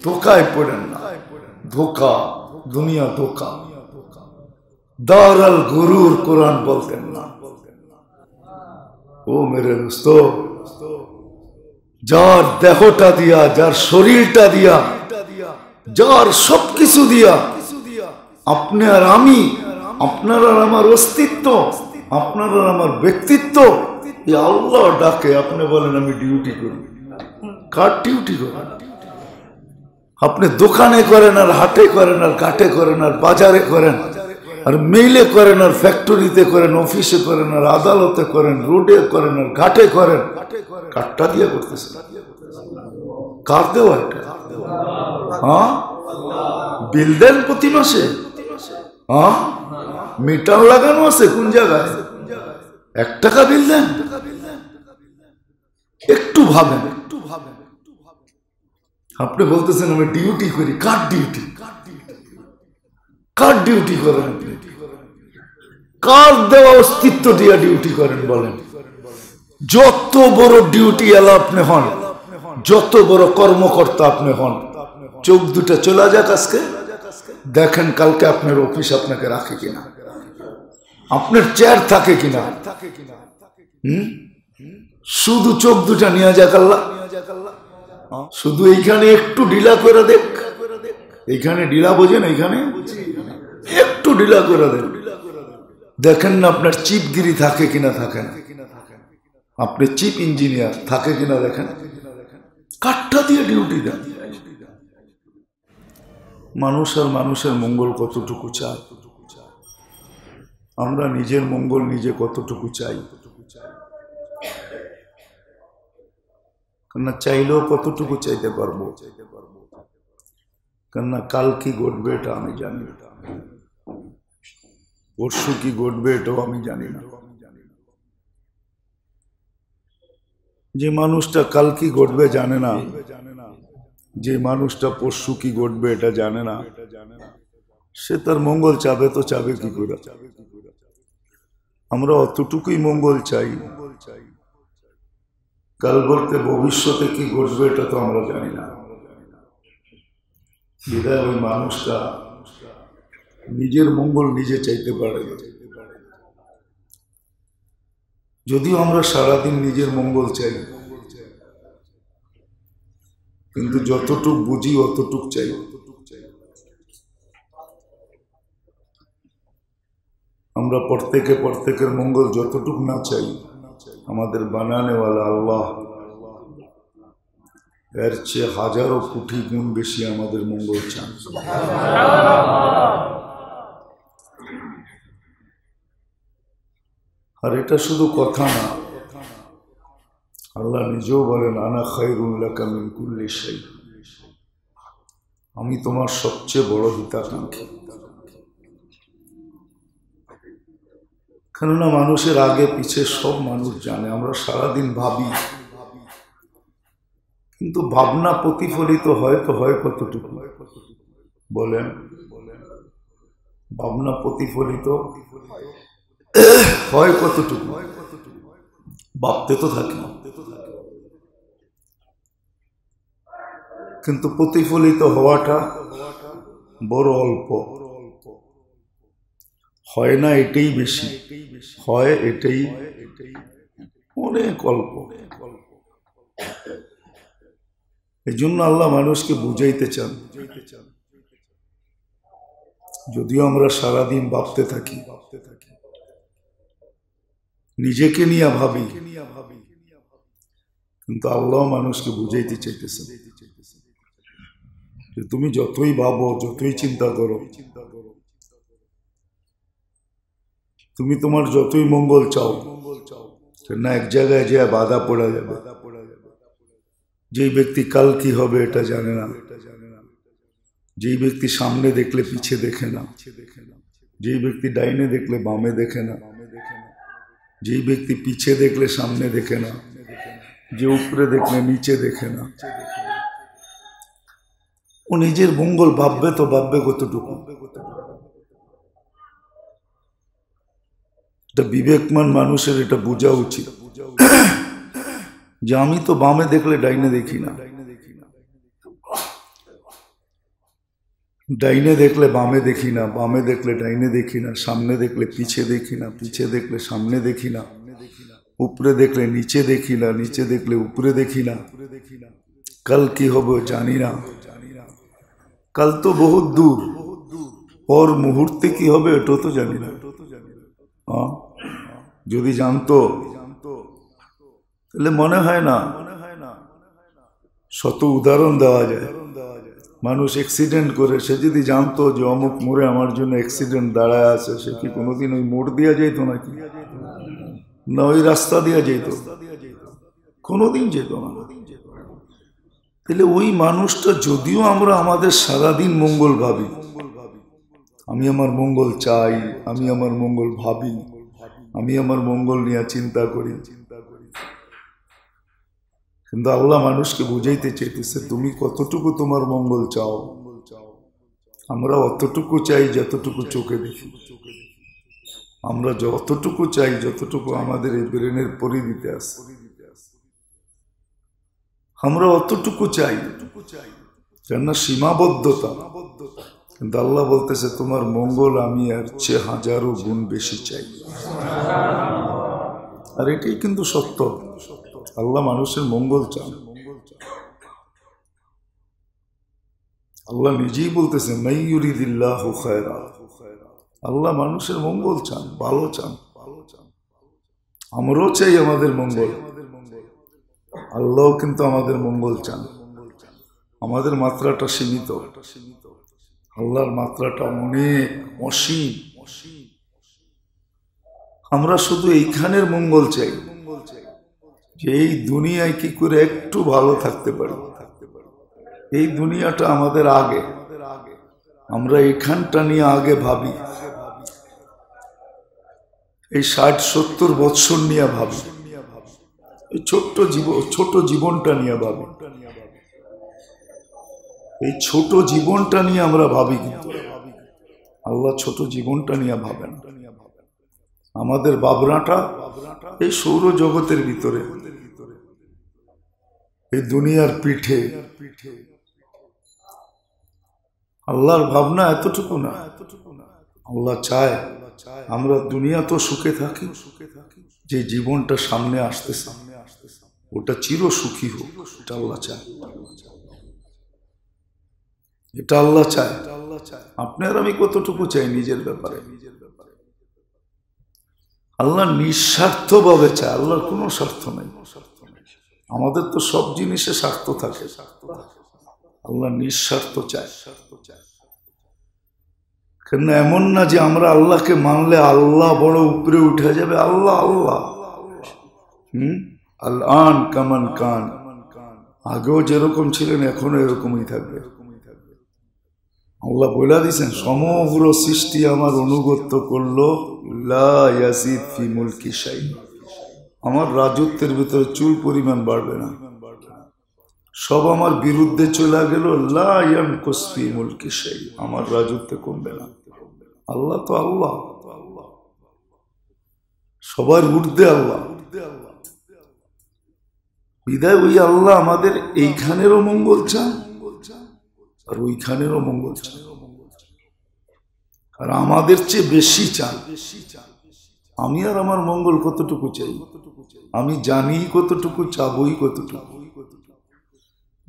ধোকায় পড়েন না। ধোকা, দুনিয়া ধোকা। দারাল গুরুর কোরআন বলতেন না। ও মেরে দোস্ত, যার দেহটা দিয়া, যার শরীরটা দিয়া, যার সবকিছু দিয়া আপনি আর আমি, আপনার আর আমার অস্তিত্ব, আপনার আর আমার ব্যক্তিত্ব, এই আল্লাহ ডাকে, আপনি বলেন আমি ডিউটি করি। কার ডিউটি করেন? আপনি দোকানে করেন আর হাটে করেন আর ঘাটে করেন আর বাজারে করেন আর মেইলে করেন আর ফ্যাক্টরিতে করেন, অফিসে করেন আর আদালতে করেন, রোডে করেন আর ঘাটে করেন, কারটা দিয়ে করতেছেন? কার দেওয়া এটা? হ্যাঁ, বিল দেন প্রতি মাসে? হ্যাঁ, মিটার লাগানো আছে কোন জায়গায়? 1 টাকা বিল দেন? একটু ভাবেন। আপনি বলতেছেন আমি ডিউটি করি। কার ডিউটি? কার ডিউটি করেন আপনি? কার দেওয়া অস্তিত্ব দিয়ে ডিউটি করেন বলেন? যত বড় ডিউটি এলা আপনি হন, যত বড় কর্মকর্তা আপনি হন, চোখ দুটা চলে যাক আজকে, দেখেন কালকে আপনার অফিস আপনাকে রাখে কিনা, আপনার চেয়ার থাকে কিনা। শুধু চোখ দুটা নিয়ে যাক আল্লাহ, শুধু এইখানে একটু ঢিলা করে দেখ। এইখানে ঢিলা বোঝেন? এইখানে একটু ঢিলা করে দেন, দেখেন না আপনার চিপগিরি থাকে কিনা, থাকে না। আপনি চিফ ইঞ্জিনিয়ার, থাকে কিনা দেখেন। কাঠটা দিয়ে ডিউটি দেন। মানুষ আর মানুষের মঙ্গল কতটুকু চায়? আমরা নিজের মঙ্গল নিজে কতটুকু চাই? কেননা চাইলেও কতটুকু চাইতে পারবো? কেননা কাল কি ঘটবে এটা আমি জানি না, পরশু কি ঘটবে এটাও আমি জানি না। যে মানুষটা কাল কি ঘটবে জানে না, যে মানুষটা পরশু কি ঘটবে এটা জানে না, সে তার মঙ্গল চাবে তো চাবে কি করে? আমরা অতটুকুই মঙ্গল চাই। কাল বলতে ভবিষ্যতে কি ঘটবে এটা তো আমরা জানি না। বিদায় ওই মানুষটা নিজের মঙ্গল নিজে চাইতে পারে না। যদিও আমরা সারাদিন নিজের মঙ্গল চাই, কিন্তু যতটুক বুঝি অতটুক চাই। আমরা প্রত্যেকের মঙ্গল যতটুক না চাই, আমাদের বানানেওয়ালা আল্লাহ এর চেয়ে হাজারো কোটি গুণ বেশি আমাদের মঙ্গল চান। আর এটা শুধু কথা না, আল্লাহ নিজেও বলেন আনা খায়রুন লাকা মিন কুল্লি শাই, আমি তোমার সবচেয়ে বড় হিতাকাঙ্ক্ষী। কেননা মানুষের আগে পিছে সব মানুষ জানে। আমরা সারাদিন ভাবি, কিন্তু ভাবনা প্রতিফলিত হয় তো হয় কতটুকু বলেন? ভাবনা প্রতিফলিত হয় কতটুকু? ভাবতে তো থাকি, কিন্তু প্রতিফলিত হওয়াটা বড় অল্প। হয় না এটাই বেশি, হয় এটাই অনেক অল্প। এই জন্য আল্লাহ মানুষকে বুঝাইতে চান। যদিও আমরা সারাদিন ভাবতে থাকি, নিজেকে নিয়ে ভাবি, কিন্তু আল্লাহ মানুষকে বুঝাইতে চাইতেছেন যে তুমি যতই ভাবো, যতই চিন্তা করো, তুমি তোমার যতই মঙ্গল চাও না, এক জায়গায় যে বাধা পড়া যাবে। যেই ব্যক্তি কাল কি হবে এটা জানে না, যেই ব্যক্তি সামনে দেখলে পিছে দেখে না, যেই ব্যক্তি ডাইনে দেখলে বামে দেখে না, যেই ব্যক্তি পিছে দেখলে সামনে দেখে না, যে উপরে দেখলে নিচে দেখে না, ও নিজের মঙ্গল ভাববে তো ভাববে কতটুকু? এটা বিবেকমান মানুষের এটা বোঝা উচিত যে আমি তো বামে দেখলে ডাইনে দেখি না, ডাইনে দেখলে বামে দেখি না, বামে দেখলে ডাইনে দেখি না, সামনে দেখলে পিছে দেখি না, পিছে দেখলে সামনে দেখি না, উপরে দেখলে নিচে দেখি না, নিচে দেখলে উপরে দেখি না। কাল কি হবে জানি না, কাল তো বহুত দূর, পর মুহূর্তে কি হবে এটাও তো জানি না। যদি জানতো তাহলে মনে হয় না শত উদাহরণ দেওয়া যায়। মানুষ অ্যাক্সিডেন্ট করে, সে যদি জানতো যে অমুক মোড়ে আমার জন্য অ্যাক্সিডেন্ট দাঁড়ায় আছে, সে কি কোনোদিন ওই মোড় দিয়া যেত নাকি? না ওই রাস্তা দিয়া যেত? কোনোদিন যেত না। তাহলে ওই মানুষটা, যদিও আমরা আমাদের সারাদিন মঙ্গল ভাবি, আমি আমার মঙ্গল চাই, আমি আমার মঙ্গল ভাবি, আমি আমার মঙ্গল নিয়ে চিন্তা করি, কিন্তু আল্লাহ মানুষকে বুঝাইতে চাইতেছে তুমি কতটুকু তোমার মঙ্গল চাও। আমরা অতটুকু চাই যতটুকু চোখে দেখি, আমরা যতটুকু চাই যতটুকু আমাদের এই ব্রেনের পরিধিতে আছে, আমরা অতটুকু চাই, কেননা সীমাবদ্ধতা। কিন্তু আল্লাহ বলতেছে তোমার মঙ্গল আমি এর চেয়ে হাজারো গুণ বেশি চাই। আর এটাই কিন্তু সত্য, আল্লাহ মানুষের মঙ্গল চান। আল্লাহ নিজেই বলতেছে মাই ইউরিদিল্লাহু খায়রা, আল্লাহ মানুষের মঙ্গল চান, ভালো চান। আমরাও চাই আমাদের মঙ্গল, আল্লাহও কিন্তু আমাদের মঙ্গল চান। আমাদের মাত্রাটা সীমিত, আল্লাহর মাত্রাটা অনেক অসীম। আমরা শুধু এইখানের মঙ্গল চাই, যে এই দুনিয়ায় কি করে একটু ভালো থাকতে পারি, এই দুনিয়াটা আমাদের আগে, আমরা এইখানটা নিয়ে আগে ভাবি, এই 60-70 বৎসর নিয়ে ভাবি, এই ছোট জীবনটা নিয়ে ভাবি, এই ছোট জীবনটা নিয়ে আমরা ভাবি। কিন্তু আল্লাহ ছোট জীবনটা নিয়ে ভাবেন। আমাদের ভাবনাটা এই সৌর জগতের ভিতরে, এই দুনিয়ার পিঠে। আল্লাহর ভাবনা এতটুকু না। আল্লাহ চায় আমরা দুনিয়া তো সুখে থাকি, যে জীবনটা সামনে আসতেছে ওটা চির সুখী হোক, এটা আল্লাহ চায়, এটা আল্লাহ চায়। আপনি আর আমি কতটুকু চাই নিজের ব্যাপারে? আল্লাহ নিঃস্বার্থ ভাবে চায়, আল্লাহর কোনো স্বার্থ নাই। আমাদের তো সব জিনিসে স্বার্থ থাকে, আল্লাহ নিঃস্বার্থ চায়। কেন এমন না যে আমরা আল্লাহকে মানলে আল্লাহ বড় উপরে উঠে যাবে। আল্লাহ আল্লাহ আল-আন কামান কান, আগেও যেরকম ছিলেন এখনো এরকমই থাকবে। আল্লাহ বলে দিয়েছেন সমগ্র সৃষ্টি আমার অনুগত্য করলো, লা ইয়াজিদ ফি মুলকি শাই, আমার রাজত্বের ভিতরে চুল পরিমাণ বাড়বে না। সব আমার বিরুদ্ধে চলে গেল, লা ইয়ানকুস ফি মুলকি শাই, আমার রাজত্বে কমবে না। আল্লাহ তো আল্লাহ, সবার ঊর্ধ্বে আল্লাহ। বিদায় ওই আল্লাহ আমাদের এইখানেরও মঙ্গল চান আর ওইখানেরও মঙ্গল চান, আর আমাদের চেয়ে বেশি চান। আমি আর আমার মঙ্গল কতটুকু চাই, আমি জানি কতটুকু, চাবই কতটুকু।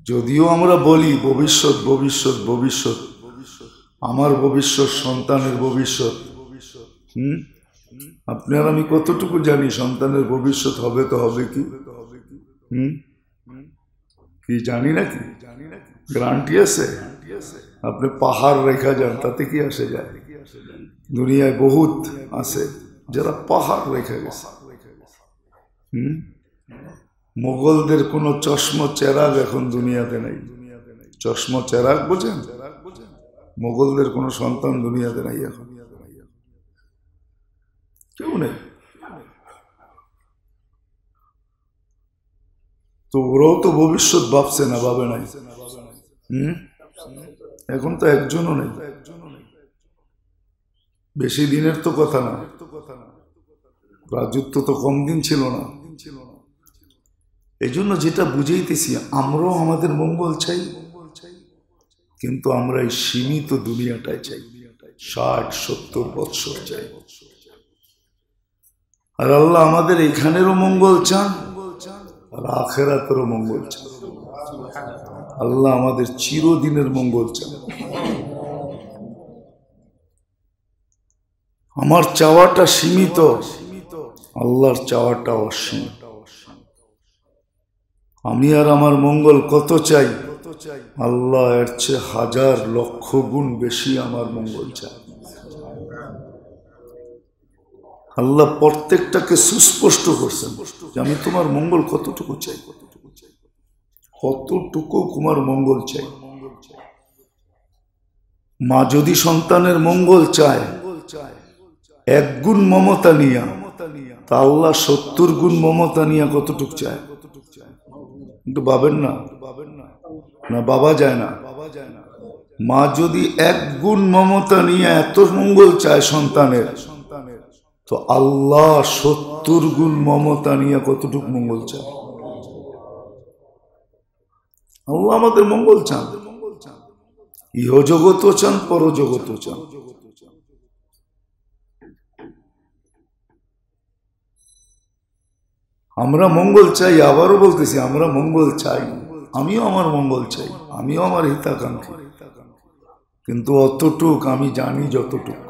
যদিও আমরা বলি ভবিষ্যৎ ভবিষ্যৎ ভবিষ্যৎ, আমার ভবিষ্যৎ, সন্তানের ভবিষ্যৎ। আপনি আর আমি কতটুকু জানি সন্তানের ভবিষ্যৎ হবে তো হবে কি? কি জানি নাকি? গ্যারান্টি আছে? আপনি পাহাড় রেখা যান, তাতে কি আসে যায়? দুনিয়ায় বহুত আছে যারা পাহাড় রেখে গেছে। মোগলদের কোনো চশমা চেরাগ এখন দুনিয়াতে নেই। চশমা চেরাগ বোঝেন? মোগলদের কোনো সন্তান দুনিয়াতে নাই এখন, কেউ নেই। তো ওরাও তো ভবিষ্যৎ ভাবছে না, ভাবে নাই। এখন তো একজনও নেই, বেশি দিনের তো কথা না, রাজত্ব তো কম দিন ছিল না। এই জন্য যেটা বুঝাইতেছি, আমরাও আমাদের মঙ্গল চাই, কিন্তু আমরা এই সীমিত দুনিয়াটাই চাই, 60-70 বৎসর চাই। আর আল্লাহ আমাদের এইখানেরও মঙ্গল চান আর আখিরাতেরও মঙ্গল চান। আল্লাহ আমাদের চিরদিনের মঙ্গল চান। আমার চাওয়াটা সীমিত, আল্লাহর চাওয়াটা অসীম। আমি আর আমার মঙ্গল কত চাই, আল্লাহ এর চেয়ে 1000 লক্ষ গুণ বেশি আমার মঙ্গল চাই। আল্লাহ প্রত্যেকটাকে সুস্পষ্ট করছেন যে আমি তোমার মঙ্গল কতটুকু চাই, কতটুকু তোমার মঙ্গল চাই। মা যদি সন্তানের মঙ্গল চায় 1 গুণ মমতা নিয়া, তা আল্লাহ 70 গুণ মমতা নিয়া কতটুকু চায়। কিন্তু ভাবেন না, না বাবা যায় না। মা যদি 1 গুণ মমতা নিয়ে এত মঙ্গল চায় সন্তানের, তো আল্লাহ 70 গুণ মমতা নিয়ে কতটুকু মঙ্গল চায়। আল্লাহ আমাদের মঙ্গল চান, ইহ জগৎ চান, পরজগৎ চান। আমরা মঙ্গল চাই, আবারও বলতেছি আমরা মঙ্গল চাই। আমিও আমার মঙ্গল চাই, আমিও আমার হিতাকাঙ্ক্ষী, কিন্তু অতটুক আমি জানি যতটুক,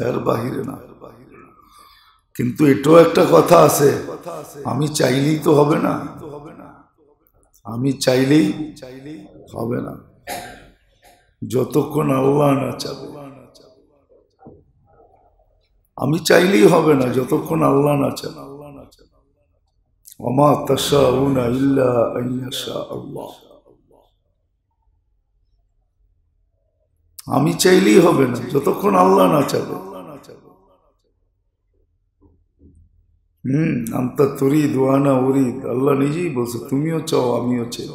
এর বাহিরে না। কিন্তু এটাও একটা কথা আছে, আমি চাইলেই তো হবে না, আমি চাইলেই হবে না, যতক্ষণ আল্লাহ না চাবে। আমি চাইলেই হবে না যতক্ষণ আল্লাহ না চাবে। ওমা তাশাউনা ইল্লা আন ইয়াশা আল্লাহ। আমি চাইলেই হবে না যতক্ষণ আল্লাহ না চাবে। আনতা তুরিদ ওয়া আনা উরিদ, আল্লাহ নিজেই বলছে তুমিও চাও আমিও চাই।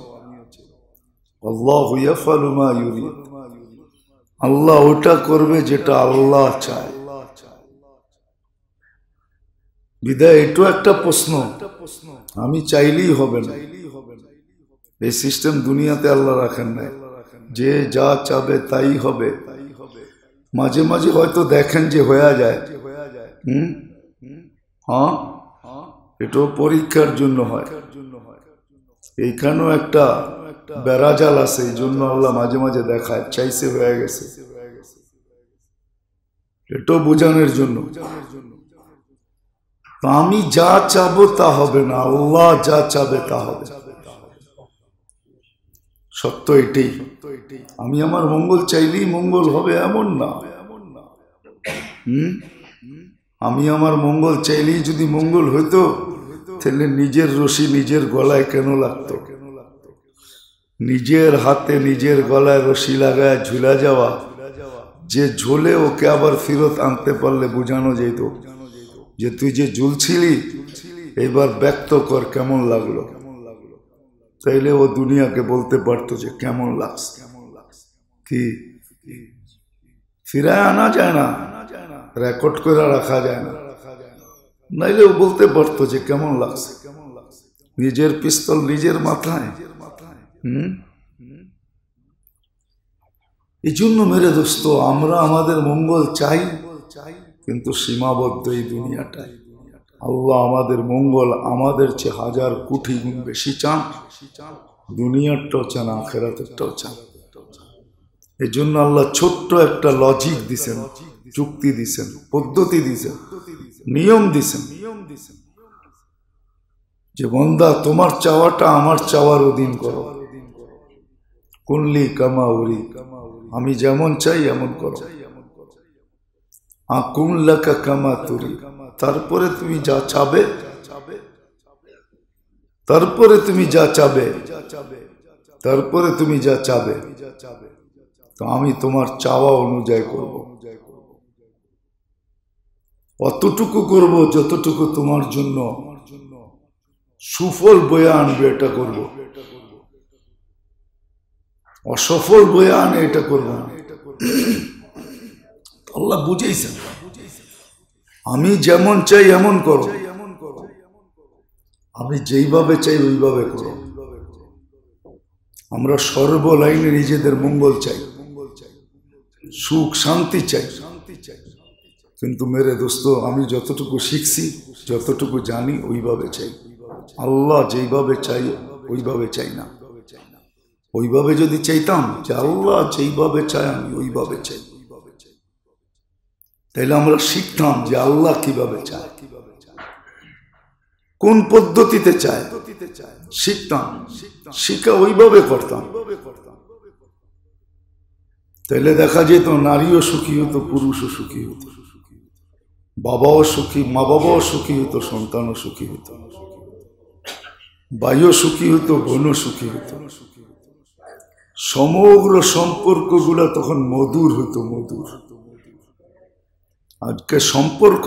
আল্লাহু ইয়াফআলু মা ইউরিদ, আল্লাহ ওটা করবে যেটা আল্লাহ চায়। বিদায় এটাও একটা প্রশ্ন, আমি চাইলেই হবে না। এই সিস্টেম দুনিয়াতে আল্লাহ রাখেন নাই, যে যা চাবে তাই হবে। মাঝে মাঝে হয়তো দেখেন যে হয়ে যায়, হ্যাঁ, এটাও পরীক্ষার জন্য হয়। এইখানেও একটা বেড়াজাল আছে, এই জন্য আল্লাহ মাঝে মাঝে দেখায় চাইছে হয়ে গেছে, এটাও বোঝানোর জন্য। তো আমি যা চাবো তা হবে না, আল্লাহ যা চাবে তা হবে। সত্য এটাই। আমি আমার মঙ্গল চাইলেই মঙ্গল হবে এমন না। আমি আমার মঙ্গল চাইলেই যদি মঙ্গল হইতো, তাহলে নিজের রশি নিজের গলায় কেন লাগতো? নিজের হাতে নিজের গলায় রশি লাগায় ঝুলা যাওয়া, যে ঝোলে ওকে আবার ফেরত আনতে পারলে বোঝানো যেত যে তুই যে ঝুলছিলি এবার ব্যক্ত কর কেমন লাগলো। তাইলে ও দুনিয়াকে বলতে পারতো যে কেমন লাগছে। কি ফিরায় আনা যায় না, রেকর্ড করে রাখা যায় না, নাইলে ও বলতে পারতো যে কেমন লাগছে। নিজের পিস্তল নিজের মাথায়। এই জন্য মেরে দোস্ত, আমরা আমাদের মঙ্গল চাই, কিন্তু সীমাবদ্ধ এই দুনিয়াটাই। আল্লাহ আমাদের মঙ্গল আমাদের চেয়ে 1000 কোটি গুণ বেশি চান। দুনিয়ারটাও চান, আখিরাতেরটাও চান। এই জন্য আল্লাহ ছোট্ট একটা লজিক দিছেন, যুক্তি দিছেন, পদ্ধতি দিছেন, নিয়ম দিছেন যে বান্দা তোমার চাওয়াটা আমার চাওয়ার অধীন করো। কুনলি কামা উরি, আমি যেমন চাই এমন করো। আকুন লাকা কামা তুরি, তারপরে তুমি যা চাবে, তারপরে তুমি যা চাবে, তারপরে তুমি যা চাবে, তো আমি তোমার চাওয়া অনুযায়ী করব। অতটুকু করব যতটুকু তোমার জন্য সুফল বয়ে আনবে, এটা করব। অসফল বয়ে আনে এটা করব না। আল্লাহ বুঝেছেন, আমি যেমন চাই এমন করো, আমি যেইভাবে চাই ওইভাবে করো। আমরা সর্বলাইনে নিজেদের মঙ্গল চাই, সুখ শান্তি চাই। কিন্তু মেরে দোস্ত, আমি যতটুকু শিখছি, যতটুকু জানি, ওইভাবে চাই। আল্লাহ যেইভাবে চাই ওইভাবে চাই না। ওইভাবে যদি চাইতাম যে আল্লাহ যেইভাবে চাই আমি ওইভাবে চাই, তাইলে আমরা শিখতাম যে আল্লাহ কিভাবে চায়, কোন পদ্ধতিতে চায়, শিখতাম, শিখা ওইভাবে করতাম। তাইলে দেখা যেত নারীও সুখী হতো, পুরুষও সুখী হতো, বাবাও সুখী, মা বাবাও সুখী হতো, সন্তানও সুখী হতো, ভাইও সুখী হতো, বোনও সুখী হতো। সমগ্র সম্পর্কগুলো তখন মধুর হতো, মধুর। আজকে সম্পর্ক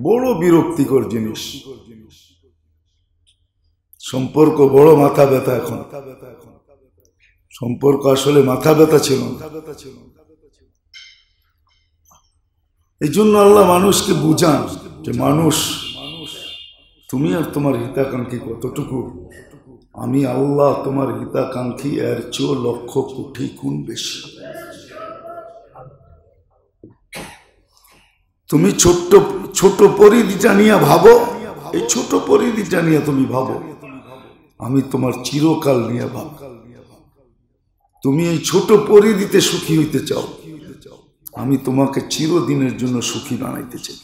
বড় বিরক্তিকর জিনিস, সম্পর্ক বড় মাথা ব্যথা। এখন সম্পর্ক আসলে মাথা ব্যথা ছিল। এই জন্য আল্লাহ মানুষকে বুঝান যে মানুষ, তুমি আর তোমার হিতাকাঙ্ক্ষী কতটুকু, আমি আল্লাহ তোমার হিতাকাঙ্ক্ষী এর চেয়ে লক্ষ কোটি গুণ বেশি। তুমি ছোট্ট ছোট পরিধিটা নিয়ে ভাবো, এই ছোট পরিধিটা নিয়ে তুমি ভাবো, আমি তোমার চিরকাল নিয়ে ভাব। তুমি এই ছোট পরিধিতে সুখী হইতে চাও, আমি তোমাকে চিরদিনের জন্য সুখী বানাইতে চাই।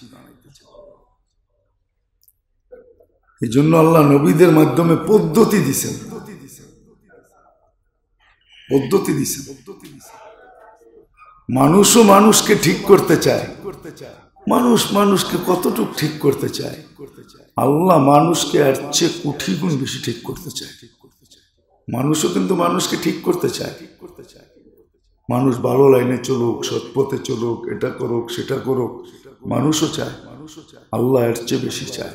এই জন্য আল্লাহ নবীদের মাধ্যমে পদ্ধতি দিছেন, পদ্ধতি দিছেন। মানুষও মানুষকে ঠিক করতে চায়, মানুষ মানুষকে কতটুকু ঠিক করতে চায়, আল্লাহ মানুষকে এর চেয়ে কোটি গুণ বেশি ঠিক করতে চায়। মানুষও কিন্তু মানুষকে ঠিক করতে চায়, মানুষ ভালো লাইনে চলুক, সৎপথে চলুক, এটা করুক সেটা করুক, মানুষও চায়। আল্লাহ এর চেয়ে বেশি চায়,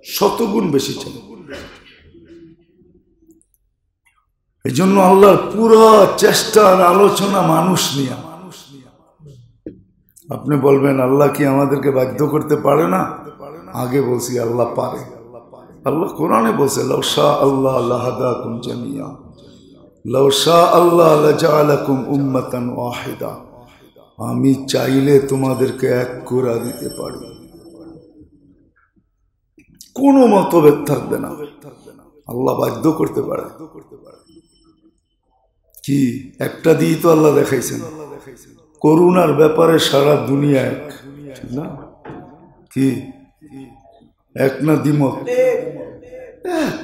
শতগুণ বেশি চায়। এই জন্য আল্লাহর পুরো চেষ্টার আলোচনা মানুষ নিয়ে। আপনি বলবেন আল্লাহ কি আমাদেরকে বাধ্য করতে পারে না? আগে বলছি আল্লাহ পারে। আল্লাহ কোরআনে বলছে লাউ শা আল্লাহ লাহাদাকুম জামিয়া, লাউ শা আল্লাহ লাজআলাকুম উম্মাতান ওয়াহিদা। আমি চাইলে তোমাদেরকে এক করে দিতে পারি, কোনো মতভেদ থাকবে না। আল্লাহ বাধ্য করতে পারে কি? একটা দিয়ে তো আল্লাহ দেখাইছেন, করুণার ব্যাপারে সারা দুনিয়া এক, ঠিক না? কি এক না দ্বিমত? এক।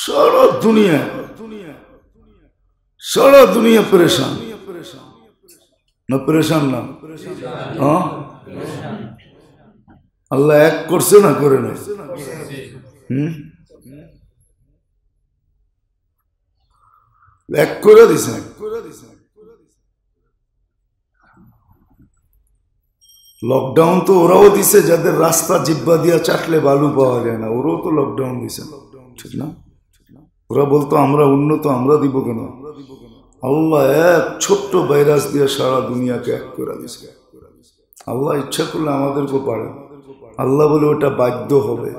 সারা দুনিয়া, সারা দুনিয়া পরেশান না? পরেশান না? হ্যাঁ, আল্লাহ এক করছে না করে না? এক করে দিছে। লকডাউন তো ওরাও দিছে যাদের রাস্তা জিব্বা দিয়া চাটলে বালু পাওয়া যায় না, ওরাও তো লকডাউন দিছে, ঠিক না? ওরা বলতো আমরা উন্নত, আমরা দিব কেন? আল্লাহ এক ছোট্ট ভাইরাস দিয়ে সারা দুনিয়াকে এক করে দিছে। আল্লাহ ইচ্ছা করলে আমাদেরকে পারে। আল্লাহ বলে ওটা বাধ্য হবে,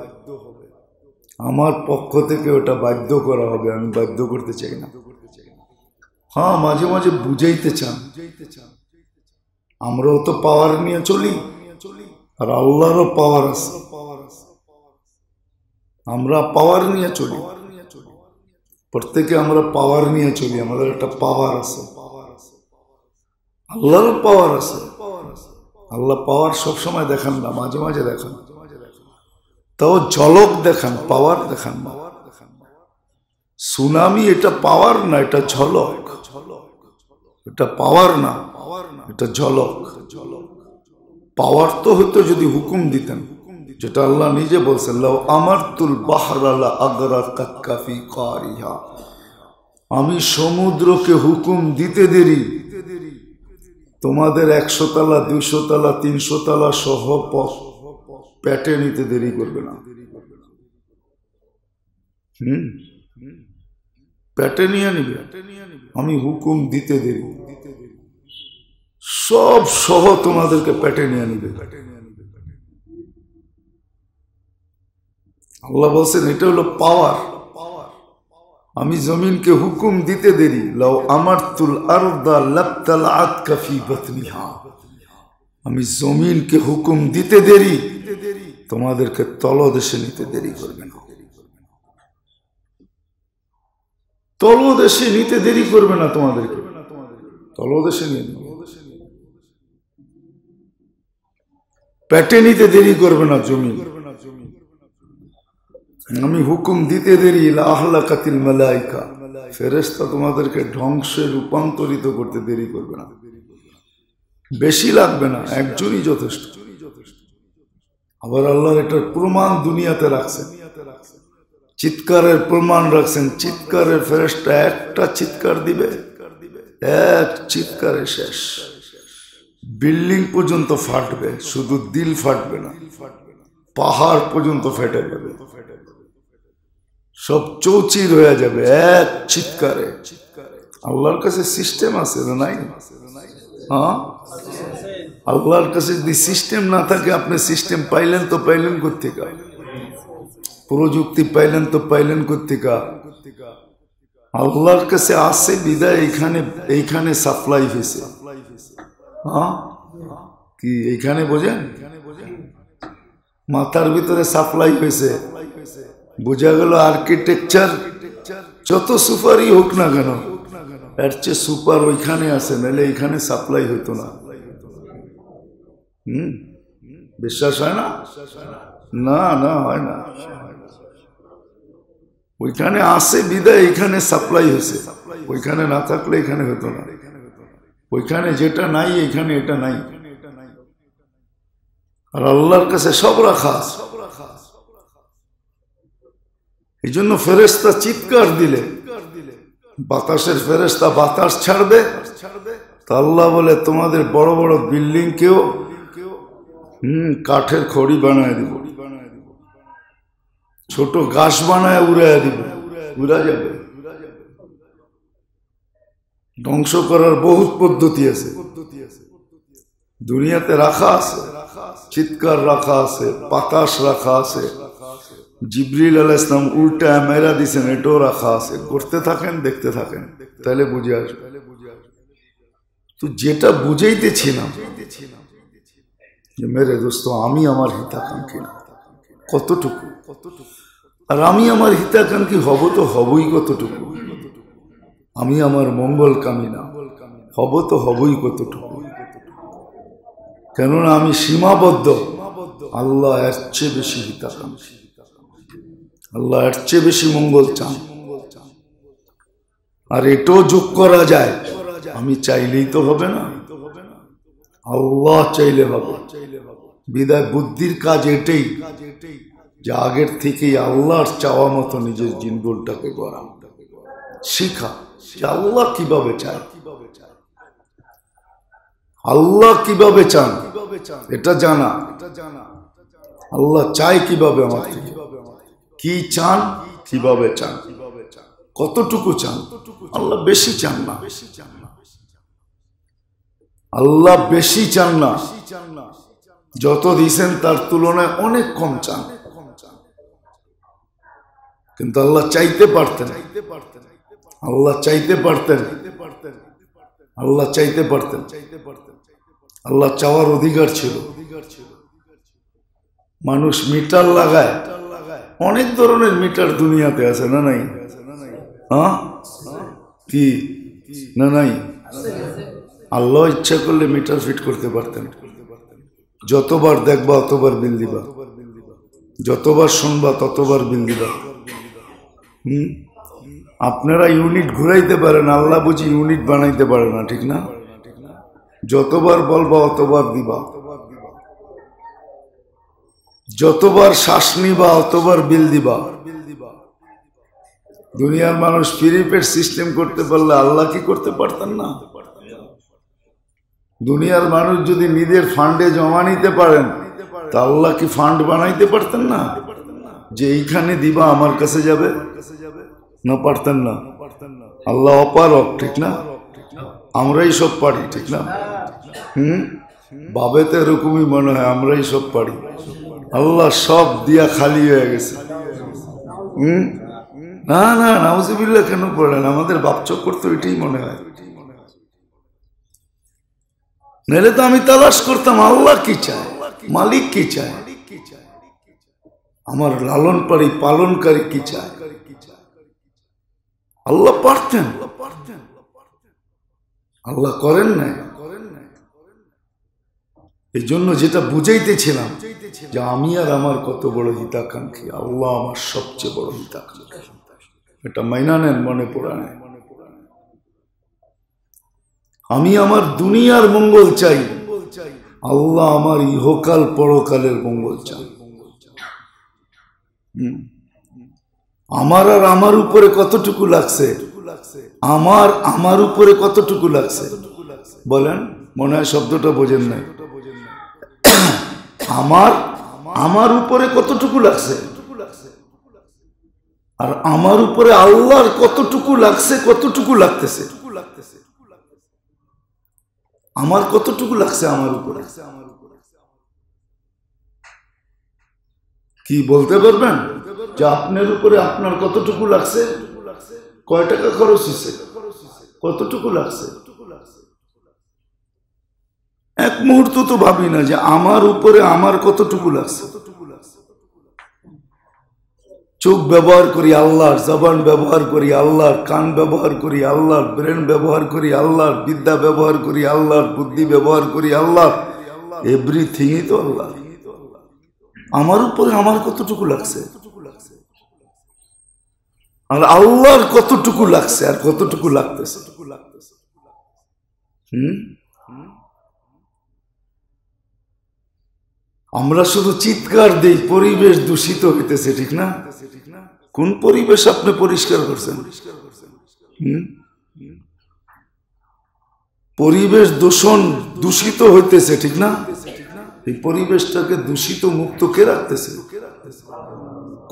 আমার পক্ষ থেকে ওটা বাধ্য করা হবে, আমি বাধ্য করতে চাই না। হ্যাঁ, মাঝে মাঝে বুঝাইতে চান। আমরাও তো পাওয়ার নিয়ে চলি, আর আল্লাহরও পাওয়ার আছে। আমরা পাওয়ার নিয়ে চলি, প্রত্যেকে আমরা পাওয়ার নিয়ে চলি, আমাদের একটা পাওয়ার আছে। আল্লাহরও পাওয়ার আছে। আল্লাহ পাওয়ার সবসময় দেখান না, মাঝে মাঝে দেখান, তাও ঝলক দেখান, পাওয়ার দেখান না। সুনামি এটা পাওয়ার না, এটা ঝলক। এটা পাওয়ার না, এটা ঝলক। পাওয়ার তো হতো যদি হুকুম দিতেন, যেটা আল্লাহ নিজে বলছেন লাউ আমারতুল বাহরা লা আগরাকাকা ফি কারিহা। আমি সমুদ্রকে হুকুম দিতে দেরি, তোমাদের 100 তলা 200 তলা 300 তলা সহ পেটে নিতে দেরি করবে না। পেটে নিয়ে নিবে, আমি হুকুম দিতে দেরি, সব সহ তোমাদেরকে পেটে নিয়ে নিবে। আল্লাহ বলছেন এটা হলো পাওয়ার। আমি জমিনকে হুকুম দিতে দেরি, লাউ আমারতুল আরদা লাবতালাআত কাফি বাতনিহা, আমি জমিনকে হুকুম দিতে দেরি, তোমাদেরকে তলদেশে নিতে দেরি করবে না। তলদেশে নিতে দেরি করবে না, তোমাদেরকে তলদেশে নিয়ে নেবে। পেটে নিতে দেরি করবে না জমিন। আমি হুকুম দিতে দেরি, লাহলাকাতিল মালাইকা, ফেরেশতা তোমাদেরকে ধ্বংসে রূপান্তরিত করতে দেরি করবে না। বেশি লাগবে না, একজনই যথেষ্ট। আবার আল্লাহর এটার প্রমাণ দুনিয়াতে রাখছেন, চিৎকারের প্রমাণ রাখছেন। চিৎকারের ফেরেশতা একটা চিৎকার দিবে, এক চিৎকারে শেষ। বিল্ডিং পর্যন্ত ফাটবে, শুধু দিল ফাটবে না, পাহাড় পর্যন্ত ফেটে যাবে, সব চৌচির হয়ে যাবে এক চিৎকারে। আল্লাহর কাছে সিস্টেম আছে না নাই? হ্যাঁ, আল্লাহর কাছে যদি সিস্টেম না থাকে, আপনি সিস্টেম পাইলেন তো পাইলেন কোত্থেকে? প্রযুক্তি পাইলেন তো পাইলেন কোত্থেকে? আল্লাহর কাছে আছে বিদায় এইখানে সাপ্লাই হয়েছে। হ্যাঁ, কি এইখানে বোঝেন? মাথার ভিতরে সাপ্লাই হয়েছে, বোঝা গেল আর্কিটেকচার যত সুপারই হোক না কেন, এর চেয়ে সুপার ওইখানে আছে, নাহলে এইখানে সাপ্লাই হইতো না। বিশ্বাস হয় না? না না, হয় না। ওইখানে আসে বিদায় এইখানে সাপ্লাই হয়েছে, ওইখানে না থাকলে এখানে হতো না। ওইখানে যেটা নাই এখানে এটা নাই। আর আল্লাহর কাছে সব রাখা। এই জন্য ফেরেশতা চিৎকার দিলে, বাতাসের ফেরেশতা বাতাস ছাড়বে, তা আল্লাহ বলে তোমাদের বড় বড় বিল্ডিং কেও কাঠের খড়ি বানায় দিব, ছোট গাছ বানায় উড়াইয়া দিব, উড়া যাবে। ধ্বংস করার বহুত পদ্ধতি আছে, দুনিয়াতে রাখা আছে, চিৎকার রাখা আছে, বাতাস রাখা আছে, জিবরিল আলাইহিস সালাম উল্টা মেরা দিছেন, এটাও রাখা আছে। করতে থাকেন, দেখতে থাকেন, তাহলে বুঝে আসবে। তো যেটা বুঝাইতেছিলাম যে মেরে দোস্ত, আমি আমার হিতাকাঙ্ক্ষী না কতটুকু, আর আমি আমার হিতাকাঙ্ক্ষী হব তো হবই কতটুকু, আমি আমার মঙ্গল কামী না হব তো হবই কতটুকু। কেননা আমি সীমাবদ্ধ, আল্লাহ এর চেয়ে বেশি হিতাকাঙ্ক্ষী, আল্লাহ এর চেয়ে বেশি মঙ্গল চান। আর এটাও যোগ করা যায়, আমি চাইলেই তো হবে না, আল্লাহ চাইলে হবে। বিদায় বুদ্ধির কাজ এটাই যে আগের থেকেই আল্লাহর চাওয়া মতো নিজের জিন্দলটাকে গড়া, শিখা যে আল্লাহ কিভাবে চায়, আল্লাহ কিভাবে চান এটা জানা। আল্লাহ চায় কিভাবে, আমার থেকে কি চান, কিভাবে চান, কতটুকু চান। আল্লাহ বেশি চান না, আল্লাহ বেশি চান না, যত দিয়েছেন তার তুলনায় অনেক কম চান। কিন্তু আল্লাহ চাইতে পারতেন, আল্লাহ চাইতে পারতেন, আল্লাহ চাইতে পারতেন, আল্লাহ চাওয়ার অধিকার ছিল। মানুষ মিটার লাগায়, অনেক ধরনের মিটার দুনিয়াতে আছে না নাই? হ্যাঁ, কি না নাই? আল্লাহ ইচ্ছা করলে মিটার ফিট করতে পারতেন। যতবার দেখবা অতবার বিল দিবা, যতবার শুনবা ততবার বিল দিবা। আপনারা ইউনিট ঘুরাইতে পারেন, আল্লাহ বুঝি ইউনিট বানাইতে পারে না, ঠিক না? যতবার বলবা অতবার দিবা, যতবার শ্বাস নিবা অতবার বিল দিবা। দুনিয়ার মানুষ প্রিপেড সিস্টেম করতে পারলে আল্লাহ কি করতে পারতেন না? দুনিয়ার মানুষ যদি নিজের ফান্ডে জমা নিতে পারেন, তা আল্লাহ কি ফান্ড বানাইতে পারতেন না যে এইখানে দিবা আমার কাছে যাবে? না, পারতেন না। আল্লাহ অপারক, ঠিক না? আমরাই সব পারি, ঠিক না? ভাবে তো এরকমই মনে হয় আমরাই সব পারি। আল্লাহ সব দিয়া খালি হয়ে গেছে। না না, নাউজুবিল্লাহ কেন পড়লেন? আমাদের বাপ চক্কর তো এটাই মনে হয়। নাহলে তো আমি তালাশ করতাম আল্লাহ কি চায়, মালিক কি চায়, আমার লালন পালনকারী কি চায়। আল্লাহ পারতেন, আল্লাহ করেন নাই। এই জন্য যেটা বুঝাইতেছিলাম যে আমি আর আমার কত বড় হিতাকাঙ্ক্ষী, আল্লাহ আমার সবচেয়ে বড় হিতাকাঙ্ক্ষী, এটা মাইনা নেন, মনে পড়া নেই। আমি আমার দুনিয়ার মঙ্গল চাই, আল্লাহ আমার ইহকাল পরকালের মঙ্গল চাই। আমার আর আমার উপরে কতটুকু লাগছে, আমার উপরে কতটুকু লাগছে বলেন? মনে হয় শব্দটা বোঝেন নাই। আমার উপরে কতটুকু লাগছে, আর আমার উপরে আল্লাহর কতটুকু লাগছে, কতটুকু লাগতেছে। আমার কতটুকু লাগছে আমার উপরে, কি বলতে পারবেন? যে আপনার উপরে আপনার কতটুকু লাগছে, কয় টাকা খরচ হয়েছে, কতটুকু লাগছে। এক মুহূর্ত তো ভাবি না যে আমার উপরে আমার কতটুকু লাগছে। চোখ ব্যবহার করি আল্লাহর, জবান ব্যবহার করি আল্লাহর, কান ব্যবহার করি আল্লাহর, ব্রেন ব্যবহার করি আল্লাহর, বিদ্যা ব্যবহার করি আল্লাহর, বুদ্ধি ব্যবহার করি আল্লাহর, এভরিথিংই তো আল্লাহ। আমার উপরে আমার কতটুকু লাগছে, আর আল্লাহর কতটুকু লাগছে, আর কতটুকু লাগতেছে। আমরা শুধু চিৎকার দেই পরিবেশ দূষিত হইতেছে, ঠিক না? কোন পরিবেশ আপনি পরিষ্কার করছেন? পরিবেশ দূষিত হইতেছে, ঠিক না? এই পরিবেশটাকে দূষিত মুক্ত কে রাখতেছে?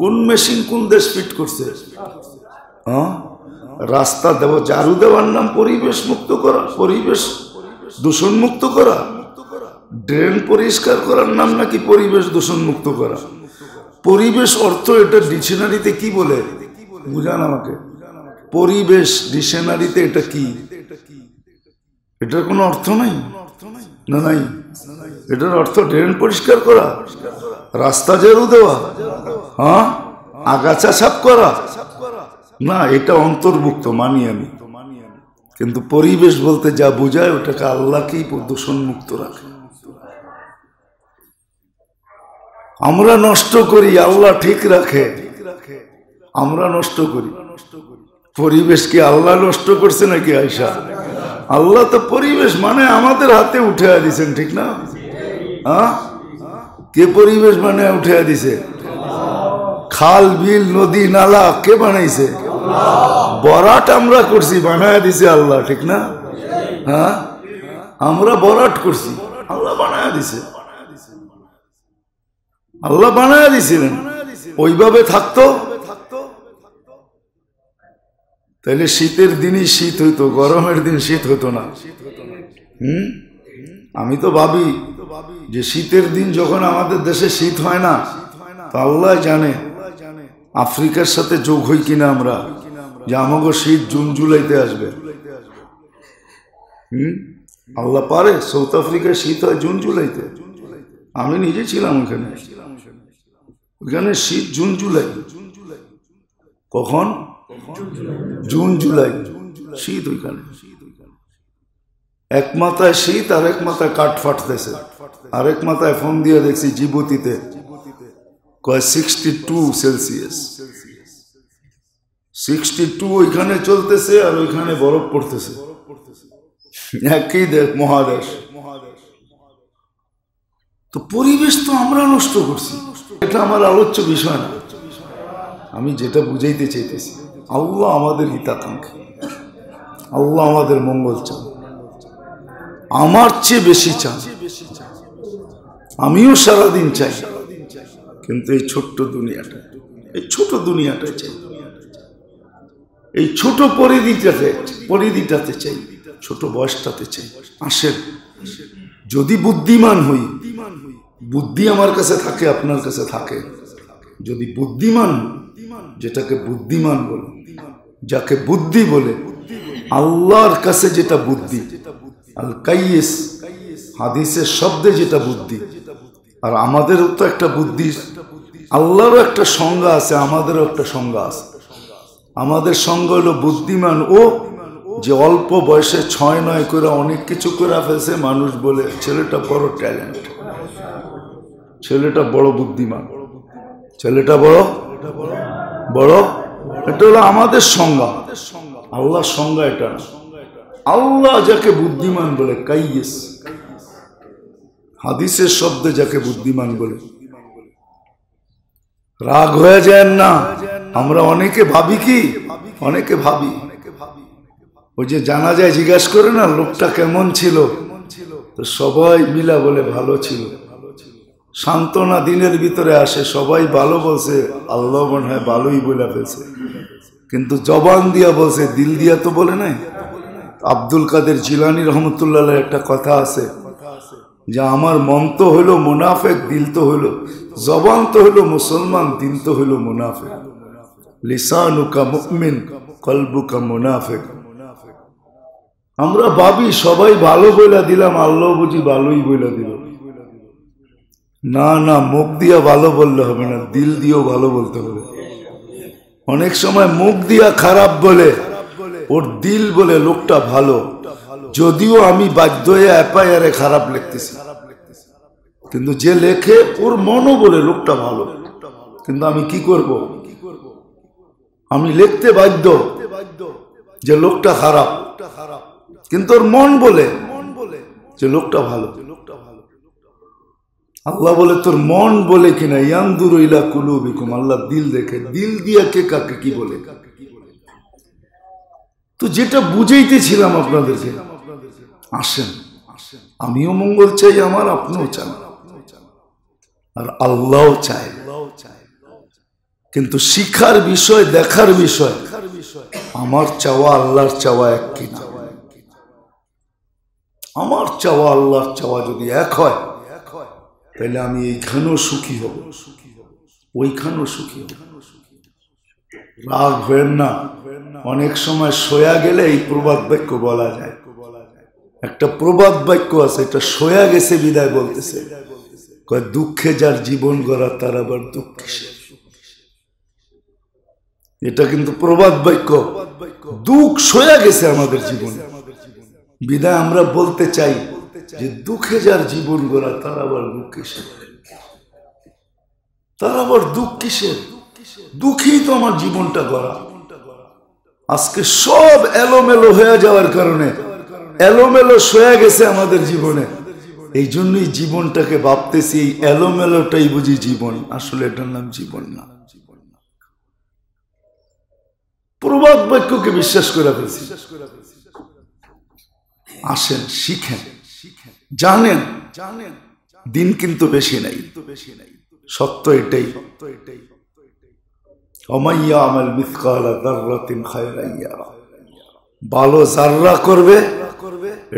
কোন মেশিন কোন দেশ ফিট করছে? রাস্তা ঝাড়ু দেওয়ার নাম পরিবেশ মুক্ত করা, পরিবেশ দূষণ মুক্ত করা। ড্রেন পরিষ্কার করার নাম নাকি পরিবেশ দূষণ মুক্ত করা। পরিবেশ অর্থ এটা ডিকশনারিতে কি বলে বুঝান আমাকে। পরিবেশ ডিকশনারিতে এটা কি? এটার কোনো অর্থ নাই না? নাই, এটার অর্থ ড্রেন পরিষ্কার করা, রাস্তা ঝাড়ু দেওয়া, আগাছা সাফ করা না, এটা অন্তর্ভুক্ত মানি আমি। কিন্তু পরিবেশ বলতে যা বোঝায় ওটাকে আল্লাহকেই দূষণ মুক্ত রাখে। আমরা নষ্ট করি, আল্লাহ ঠিক রাখে। আমরা নষ্ট করি, পরিবেশ কি আল্লাহ নষ্ট করছে নাকি? আয়সা আল্লাহ তো পরিবেশ মানে আমাদের হাতে উঠে দিছেন, ঠিক না? কে পরিবেশ মানে উঠে দিছে? খাল বিল নদী নালা কে বানাইছে? বরাট আমরা করছি, বানায় দিছে আল্লাহ, ঠিক না? আমরা বরাট করছি, আল্লাহ বানায় দিছে। আল্লাহ বানায় দিছিলেন, ওইভাবে থাকতো তাহলে শীতের দিনই শীত হইতো, গরমের দিন শীত হতো না। আমি তো ভাবি যে শীতের দিন যখন আমাদের দেশে শীত হয় না, তা আল্লাহ জানে আফ্রিকার সাথে যোগ হই কিনা আমরা, যে আমাকে শীত জুন জুলাইতে আসবে। আল্লাহ পারে। সাউথ আফ্রিকায় শীত হয় জুন জুলাইতে। আমি নিজে ছিলাম ওখানে, ওখানে শীত জুন জুলাই। কখন? জুন জুলাই শীত ওইখানে। এক মাথায় শীত, আর এক মাথায় কাঠ ফাটতেছে, আরেক মাথায় ফোন দিয়ে দেখছি জিবুতিতে কয় 62 সেলসিয়াস। 62 ওইখানে চলতেছে, আর ওইখানে বরফ পড়তেছে। একই দেশ, মহাদেশ। তো পরিবেশ তো আমরা নষ্ট করছি, এটা আমার আলোচ্য বিষয় না। আমি যেটা বুঝাইতে চাইতেছি, আল্লাহ আমাদের হিতাকাঙ্ক্ষী, আল্লাহ আমাদের মঙ্গল চান, আমার চেয়ে বেশি চান। আমিও সারাদিন চাই, কিন্তু এই ছোট্ট দুনিয়াটা, এই ছোট দুনিয়াটা চাই, এই ছোট পরিধিটাতে চাই, ছোট বয়সটাতে চাই। আসেন, যদি বুদ্ধিমান হই, বুদ্ধি আমার কাছে থাকে, আপনার কাছে থাকে, যদি বুদ্ধিমান, যেটাকে বুদ্ধিমান বলে, যাকে বুদ্ধি বলে, আল্লাহর কাছে যেটা বুদ্ধি, আল কাইয়িস হাদিসের শব্দে যেটা বুদ্ধি, আর আমাদেরও তো একটা বুদ্ধি, আল্লাহরও একটা সংজ্ঞা আছে, আমাদেরও একটা সংজ্ঞা আছে। আমাদের সংজ্ঞা হলো বুদ্ধিমান ও যে অল্প বয়সে 6-9 করে অনেক কিছু করে ফেলছে, মানুষ বলে ছেলেটা বড় ট্যালেন্ট, ছেলেটা বড় বুদ্ধিমান, ছেলেটা বড় বড়। এটা হলো আমাদের সংজ্ঞা, আল্লাহর সংজ্ঞা এটা না। আল্লাহ যাকে বুদ্ধিমান বলে কাইয়িস, হাদিসের শব্দে যাকে বুদ্ধিমান বলে। রাগ হয়ে যায় না, আমরা অনেকে ভাবি কি, অনেকে ভাবি ওই যে জানা যায় জিজ্ঞাসা করে না লোকটা কেমন ছিল, তো সবাই মিলা বলে ভালো ছিল। সান্ত্বনা দিনের ভিতরে আসে, সবাই ভালো বলছে, আল্লাহ মনে হয় ভালোই বলে ফেলছে, কিন্তু জবান দিয়া বলছে, দিল দিয়া তো বলে নাই। আব্দুল কাদের জিলানী রহমতুল্লাহ একটা কথা আছে যে আমার মন তো হইল মুনাফেক, দিল তো হইল, জবান তো হইল মুসলমান, দিল তো হইল মুনাফেক। লিসানুকা মুমিন কলবুকা মুনাফেক। আমরা ভাবি সবাই ভালো বইলা দিলাম, আল্লাহ বুঝি ভালোই বইলা দিল। না না, মুখ দিয়া ভালো বললে হবে না, দিল দিয়েও ভালো বলতে হবে। অনেক সময় মুখ দিয়া খারাপ বলে, ওর দিল বলে লোকটা ভালো, যদিও আমি বাধ্য হয়ে এফআইআরে খারাপ লিখতেছি, কিন্তু যে লেখে ওর মনও বলে লোকটা ভালো, কিন্তু আমি কি করব, আমি লিখতে বাধ্য যে লোকটা খারাপ, কিন্তু ওর মন বলে যে লোকটা ভালো। আল্লাহ বলে তোর মন বলে কিনা, ইয়ানদুরু ইলা কুলুবিকুম, আল্লাহ দিল দেখে, দিল দিয়া কে কাকে কি বলে। তো যেটা বুঝাইতেছিলাম আপনাদেরকে, আসেন আমিও মঙ্গল চাই আমার, আপনিও চান, আর আল্লাহও চায়, কিন্তু শিখার বিষয়, দেখার বিষয়, আমার চাওয়া আল্লাহর চাওয়া এক কিনা। আমার চাওয়া আল্লাহর চাওয়া যদি এক হয়, তাহলে আমি এইখানেও সুখী হব, ওইখানেও সুখী হব। রাগ হবেন না, অনেক সময় শোয়া গেলে এই প্রবাদ বাক্য বলা যায়। একটা প্রবাদ বাক্য আছে, এটা শোয়া গেছে বিদায় বলতেছে, কয় দুঃখে যার জীবন গড়া তার আবার দুঃখ কিসের। এটা কিন্তু প্রবাদ বাক্য, দুঃখ শোয়া গেছে আমাদের জীবনে, বিদায় আমরা বলতে চাই যে দুঃখে যার জীবন গড়া তার আবার দুঃখ কিসের, তার আবার দুঃখ কিসের। দুঃখেই তো আমার জীবনটা গড়া। আজকে সব এলোমেলো হয়ে যাওয়ার কারণে এলোমেলো শোয়া গেছে আমাদের জীবনে, এই জন্যই জীবনটাকে ভাবতেছি এই এলোমেলোটাই বুঝি জীবন, আসলে এটার নাম জীবন না। প্রবাদ বাক্যকে বিশ্বাস করে ফেলছি। আসেন শিখেন, জানেন দিন কিন্তু বেশি নাই, সত্য এটাই। ওমাইয়া আমাল মিসকালা যাররাতিন খায়রান ইয়ারা, ভালো যাররা করবে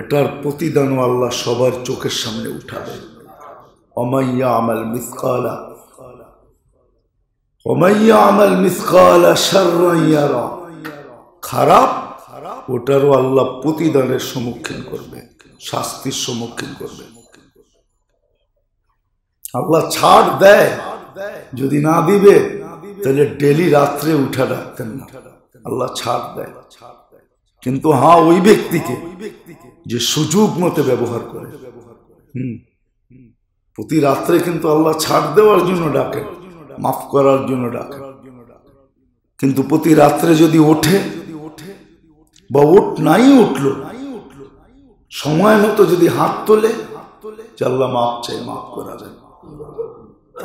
এটার প্রতিদান আল্লাহ সবার চোখের সামনে উঠাবে। ওমাইয়া আমাল মিসকালা, ওমাইয়া আমাল মিসকালা শাররান ইয়ারা, খারাপ ওটারও আল্লাহ প্রতিদানের সম্মুখীন করবে, শাস্তির সম্মুখীন করবে। আল্লাহ ছাড় দেয়, যদি না দিবে তাহলে ডেলি রাত্রে উঠা রাখতেন না। আল্লাহ ছাড় দেয়, কিন্তু হ্যাঁ ওই ব্যক্তিকে যে সুযোগ মতো ব্যবহার করে। প্রতি রাত্রে কিন্তু আল্লাহ ছাড় দেওয়ার জন্য ডাকেন, মাফ করার জন্য ডাকেন, কিন্তু প্রতি রাত্রে যদি ওঠে বা নাই উঠলো, সময় মতো যদি হাত তোলে যে আল্লাহ মাফ চাই, মাফ করা যায়,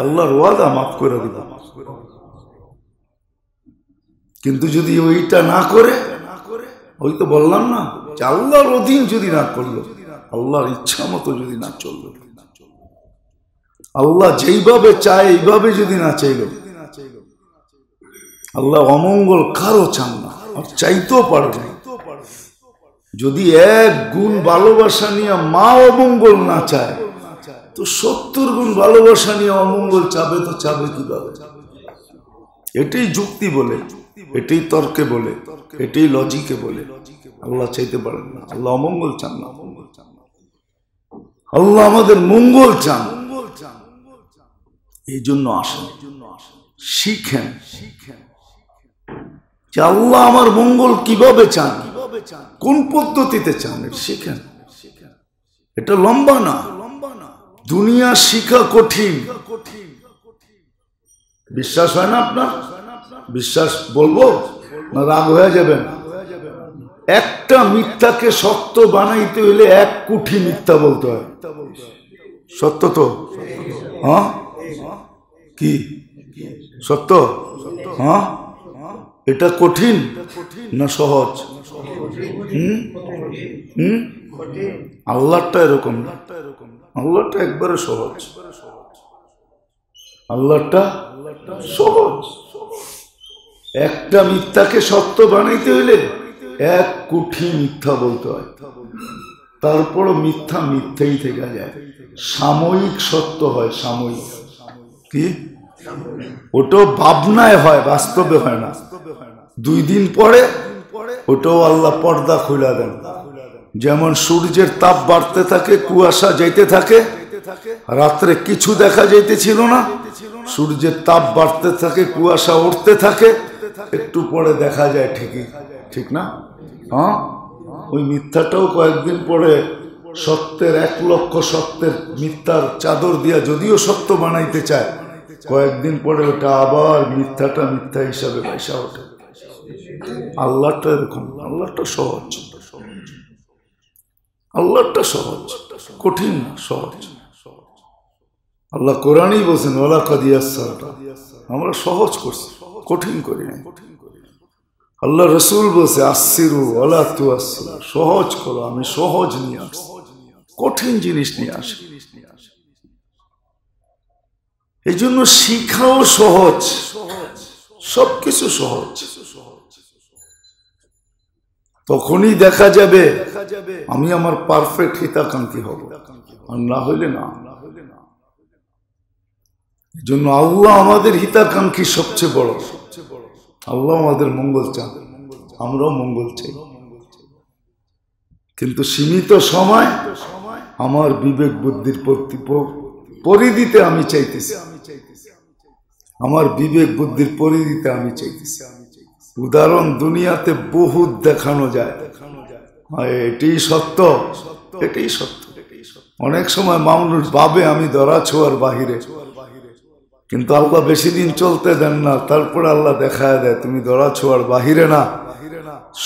আল্লাহর ওয়াদা মাফ করে দিল। কিন্তু যদি ওইটা না করে, ওই তো বললাম না যে আল্লাহর অধীন যদি না করলো, আল্লাহর ইচ্ছা মতো যদি না চললো, আল্লাহ যেইভাবে চায় এইভাবে যদি না চাইলো, আল্লাহ অমঙ্গল কারো চান না, আর চাইতেও পারবে না। যদি এক গুণ ভালোবাসা নিয়ে মা অমঙ্গল না চায়, তো 70 গুণ ভালোবাসা নিয়ে অমঙ্গল চাবে, তো চাবে কিভাবে? এটাই যুক্তি বলে, এটাই তর্কে বলে, এটাই লজিকে বলে। আল্লাহ চাইতে পারেন না, আল্লাহ অমঙ্গল চান না, আল্লাহ আমাদের মঙ্গল চান। এই জন্য আসেন, শিখেন যে আল্লাহ আমার মঙ্গল কিভাবে চান, কোন পদ্ধতিতে চান, শিখেন। এটা লম্বা না, দুনিয়া শিখা কঠিন। বিশ্বাস হয় না আপনার? বিশ্বাস বলবো না রাগ হয়ে যাবেন? একটা মিথ্যাকে সত্য বানাইতে হইলে 1 কোটি মিথ্যা বলতে হয়। সত্য তো? হ্যাঁ, কি সত্য? হ্যাঁ, এটা কঠিন না সহজ? আল্লাহটা এরকম না, আল্লাহটা একবারে সহজ, আল্লাহটা সহজ। একটা মিথ্যাকে সত্য বানাইতে হইলে 1 কোটি মিথ্যা বলতে হয়, তারপরও মিথ্যা মিথ্যাই থেকে যায়, সাময়িক সত্য হয়। সাময়িক কি? ওটাও ভাবনায় হয়, বাস্তবে হয় না। 2 দিন পরে ওটাও আল্লাহ পর্দা খুলে দেন। যেমন সূর্যের তাপ বাড়তে থাকে, কুয়াশা যাইতে থাকে, রাত্রে কিছু দেখা যাইতেছিল না, সূর্যের তাপ বাড়তে থাকে, কুয়াশা উঠতে থাকে, একটু পরে দেখা যায় ঠিকই, ঠিক না? হ্যাঁ, ওই মিথ্যাটাও কয়েকদিন পরে সত্যের 1 লক্ষ সত্যের মিথ্যার চাদর দিয়া যদিও সত্য বানাইতে চায়, কয়েকদিন পরে ওটা আবার মিথ্যাটা মিথ্যা হিসাবে পয়সা ওঠে। আল্লাহটা এরকম, আল্লাহটা সহজ, আল্লাহটা সহজ, কঠিন না, সহজ। আল্লাহ কোরআনই বলছেন ওলা কাদিয়াসসারটা, আমরা সহজ করছি, কঠিন করি না। আল্লাহ রসুল বলছে আসসিরু ওলা তুয়াসসিরু, সহজ করো, আমি সহজ নিয়ে আসছি, কঠিন জিনিস নিয়ে আসি। এই জন্য শিখাও সহজ, সবকিছু সহজ। তখনই দেখা যাবে আমি আমার পারফেক্ট হিতাকাঙ্ক্ষী হব, আর না হইলে না। এই জন্য আল্লাহ আমাদের হিতাকাঙ্ক্ষী সবচেয়ে বড়। আল্লাহ আমাদের মঙ্গল চান, আমরাও মঙ্গল চাই, কিন্তু সীমিত সময় আমার বিবেক বুদ্ধির পরিধিতে আমি চাইতেছি, আমার বিবেক বুদ্ধির পরিধিতে আমি চাইতেছি। উদাহরণ দুনিয়াতে বহুত দেখানো যায়, এটাই সত্য, এটাই সত্য। অনেক সময় মানুষ ভাবে আমি ধরা ছোঁয়ার বাহিরে, কিন্তু আল্লাহ বেশি দিন চলতে দেন না, তারপরে আল্লাহ দেখায় দেয় তুমি ধরা ছোঁয়ার বাহিরে না,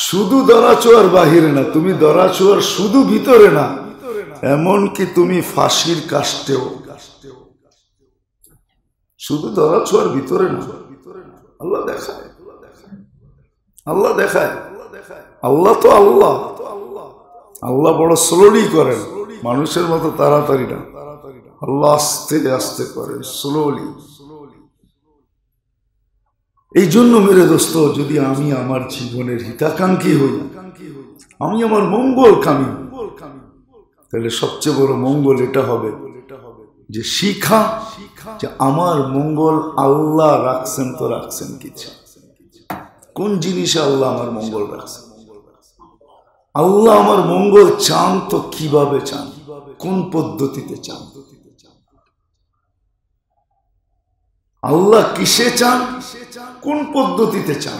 শুধু ধরা ছোঁয়ার বাহিরে না, তুমি ধরা ছোঁয়ার শুধু ভিতরে না, এমনকি তুমি ফাঁসির কাষ্টেও, শুধু ধরা ছোঁয়ার ভিতরে না। আল্লাহ দেখায়, আল্লাহ দেখায়। আল্লাহ তো আল্লাহ, আল্লাহ বড় স্লোলি করেন, মানুষের মতো তাড়াতাড়ি না, আল্লাহ আস্তে আস্তে করেন, স্লোলি। এই জন্য মেরে দোস্ত, যদি আমি আমার জীবনের হিতাকাঙ্ক্ষী হই, আমি আমার মঙ্গল কামী, তাহলে সবচেয়ে বড় মঙ্গল এটা হবে যে শিখা যে আমার মঙ্গল আল্লাহ রাখছেন, তো রাখছেন কিছু, কোন জিনিসে আল্লাহ আমার মঙ্গল রাখছেন। আল্লাহ আমার মঙ্গল চান তো কিভাবে চান, কোন পদ্ধতিতে চান, আল্লাহ কিসে চান, কোন পদ্ধতিতে চান,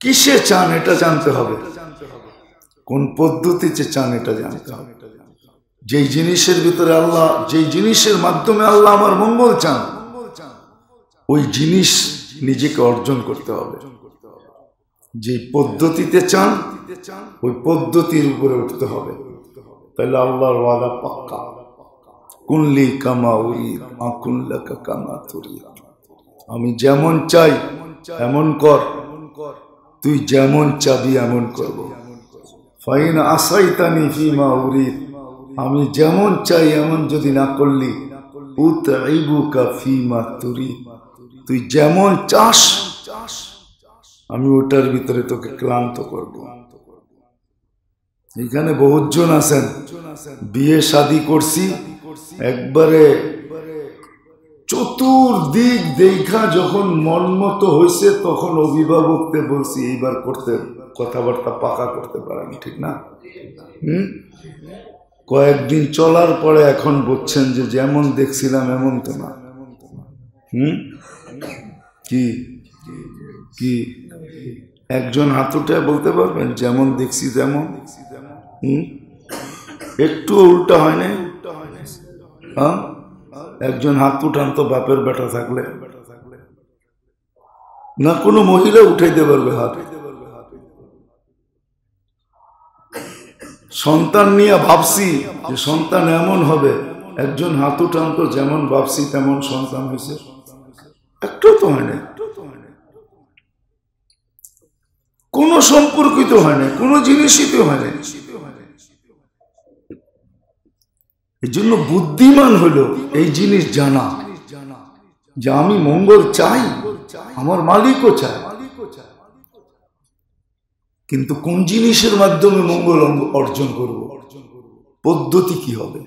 কিসে চান এটা জানতে হবে, কোন পদ্ধতিতে চান এটা জানতে হবে। যেই জিনিসের ভিতরে আল্লাহ, যেই জিনিসের মাধ্যমে আল্লাহ আমার মঙ্গল চান, ওই জিনিস নিজেকে অর্জন করতে হবে। যে পদ্ধতিতে চান ওই পদ্ধতির উপরে উঠতে হবে, তাহলে আল্লাহর ওয়াদা পাক্কা। কুনলি কামা উরিদ আকুন লাকা কামা তুরিদ, আমি যেমন চাই এমন কর, তুই যেমন চাবি এমন করব। ফাইন আসাইতানি ফিমা উরিদ, আমি যেমন চাই এমন যদি না করলি, উতঈবুকা ফিমা তুরিদ, তুই যেমন চাস আমি ওটার ভিতরে তোকে ক্লান্ত করব। এখানে বহুজন আছেন, বিয়ে শাদী করছি, একবারে চতুর্দিক দেখা যখন মনমত হয়েছে তখন অভিভাবককে বলছি এইবার করতে কথাবার্তা পাকা করতে পারেন, ঠিক না? কয়েকদিন চলার পরে এখন বলছেন যে যেমন দেখছিলাম এমন তো না। কি কি একজন হাত উঠে বলতে পারবেন যেমন দেখছি তেমন? একটু উল্টা হয় না? হ্যাঁ, একজন হাত উঠান তো বাপের বেটা থাকলে না, কোনো মহিলা উঠাইতে পারবে হাত? সন্তান নিয়ে ভাবছি যে সন্তান এমন হবে, একজন হাত উঠান তো যেমন ভাবছি তেমন সন্তান হয়েছে? একটু তো হয় না, কোন সম্পর্কিত হয় না, কোন জিনিসই তো হয় না। এই জন্য বুদ্ধিমান হলো এই জিনিস জানা যে আমি মঙ্গল চাই, আমার মালিকও চায়, কিন্তু কোন জিনিসের মাধ্যমে মঙ্গল অর্জন করব, পদ্ধতি কি হবে,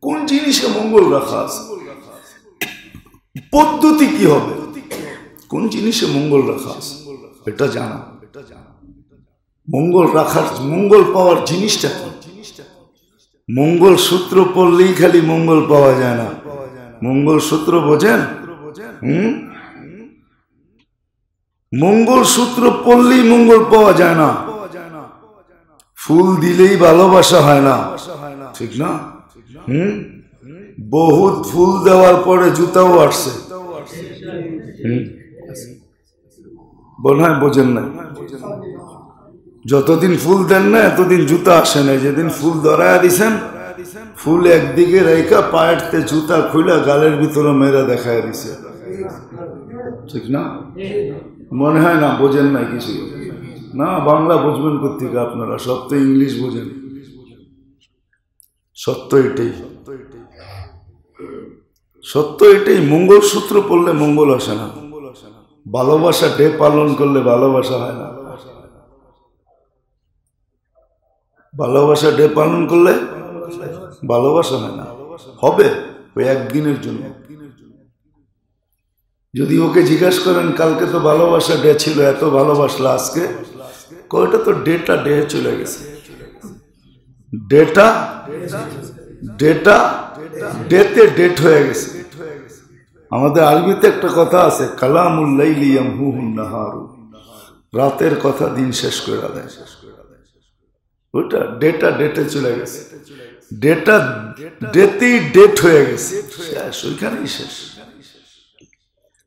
কোন জিনিসে মঙ্গল রাখা আছে, পদ্ধতি কি হবে, কোন জিনিসে মঙ্গল রাখা আছে, এটা জানা। মঙ্গল রাখার, মঙ্গল পাওয়ার জিনিসটা কি? মঙ্গল সূত্র পড়লেই খালি মঙ্গল পাওয়া যায় না। মঙ্গল সূত্র বোঝেন? মঙ্গল সূত্র পড়লেই মঙ্গল পাওয়া যায় না। ফুল দিলেই ভালোবাসা হয় না, ঠিক না? বহুত ফুল দেওয়ার পরে জুতাও আসছে, মনে হয় বোঝেন না। যতদিন ফুল দেন না এতদিন জুতা আসে না। যেদিন ফুল ধরায়া দিছেন, ফুল একদিকে রেখা পায়েরতে জুতা খুলে গালের ভিতরে মেয়েরা দেখায় দিছে, ঠিক না? মনে হয় না বোঝেন না কিছু না। বাংলা বুঝবেন কোত্থেকে আপনারা? সব তো ইংলিশ বোঝেন। সত্য এটাই, সত্য এটাই। মঙ্গলসূত্র পড়লে মঙ্গল আসে না। ভালোবাসা ডে পালন করলে ভালোবাসা হয় না। ভালোবাসা ডে পালন করলে ভালোবাসা হয় না, হবে ওই একদিনের জন্য। যদি ওকে জিজ্ঞাসা করেন কালকে তো ভালোবাসা ডে ছিল, এত ভালোবাসলা আজকে, কয়টা তো ডেটা ডে চলে গেছে। ডেটা ডেটা ডেতে ডেট হয়ে গেছে। আমাদের আরবিতে একটা কথা আছে, কালামুল লাইলি ইয়ামহুহুন নাহারু, রাতের কথা দিন শেষ করে দেয়। ওইটা ডেটা ডেটে চলে গেছে। ডেটা ডেতেই ডেট হয়ে গেছে, শেষ, ওইখানেই শেষ।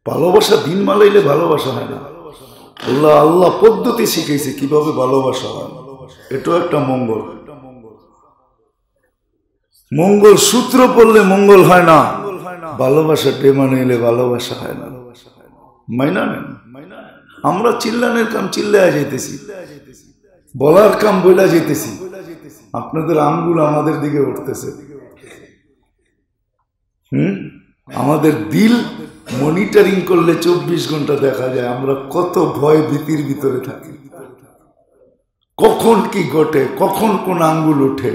ভালোবাসা দিন মালাইলে ভালোবাসা হয় না। আল্লাহ আল্লাহ পদ্ধতি শিখেছে কিভাবে ভালোবাসা হয়, এটাও একটা মঙ্গল। মঙ্গল সূত্র পড়লে মঙ্গল হয় না, ভালোবাসা ডে মানাইলে ভালোবাসা হয় না। মাইনা নেন। আমরা চিল্লানের কাম চিল্লায় যেতেছি, বলার কাম বইলা যেতেছি, আপনাদের আঙ্গুল আমাদের দিকে উঠতেছে। আমাদের দিল মনিটরিং করলে 24 ঘন্টা দেখা যায় আমরা কত ভয় ভীতির ভিতরে থাকি, কখন কি ঘটে, কখন কোন আঙ্গুল উঠে,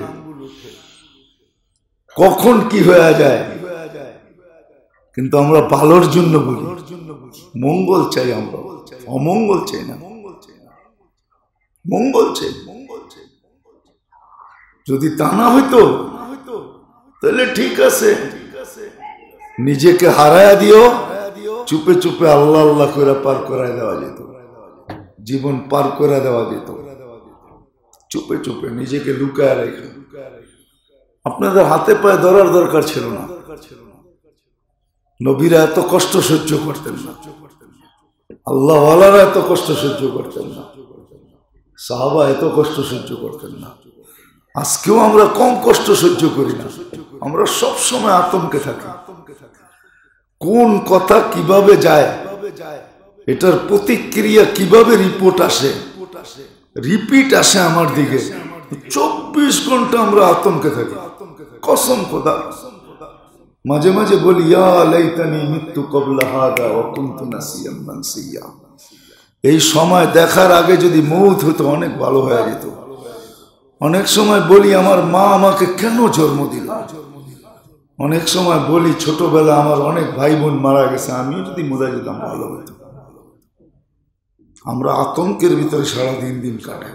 কখন কি হয়ে যায়। কিন্তু আমরা ভালোর জন্য বলি, মঙ্গল চাই আমরা, অমঙ্গল চাই না, মঙ্গল চাই। যদি তা না হইতো তাহলে ঠিক আছে, নিজেকে হারায়া দিও, চুপে চুপে আল্লাহ আল্লাহ করে পার করায় দেওয়া যেত, জীবন পার করে দেওয়া যেত, চুপে চুপে নিজেকে লুকায় রেখে। আপনাদের হাতে পায়ে ধরার দরকার ছিল না। নবীরা এত কষ্ট সহ্য করতেন না, আল্লাহ ওয়ালারা এত কষ্ট সহ্য করতেন না, সাহাবা এত কষ্ট সহ্য করতেন না। আজকেও আমরা কম কষ্ট সহ্য করি না, আমরা সব সময় আতঙ্কে থাকি। কোন কথা কিভাবে যায়, এটার প্রতিক্রিয়া কিভাবে রিপোর্ট আসে, রিপিট আসে আমার দিকে, 24 ঘন্টা আমরা আতঙ্কে থাকি। কসম খোদা, মাঝে মাঝে বলি ইয়া লাইতানি মিতু ক্বাবলা হাদা ওয়া কুনতু নাসিয়াম মানসিয়া। এই সময় দেখার আগে যদি মৌত হতো অনেক ভালো হয়ে যেত। অনেক সময় বলি আমার মা আমাকে কেন জন্ম দিল, অনেক সময় বলি ছোটবেলা আমার অনেক ভাই বোন মারা গেছে, আমিও যদি মরে যেতাম ভালো হতো। আমরা আতঙ্কের ভিতরে সারা দিন কাটাই।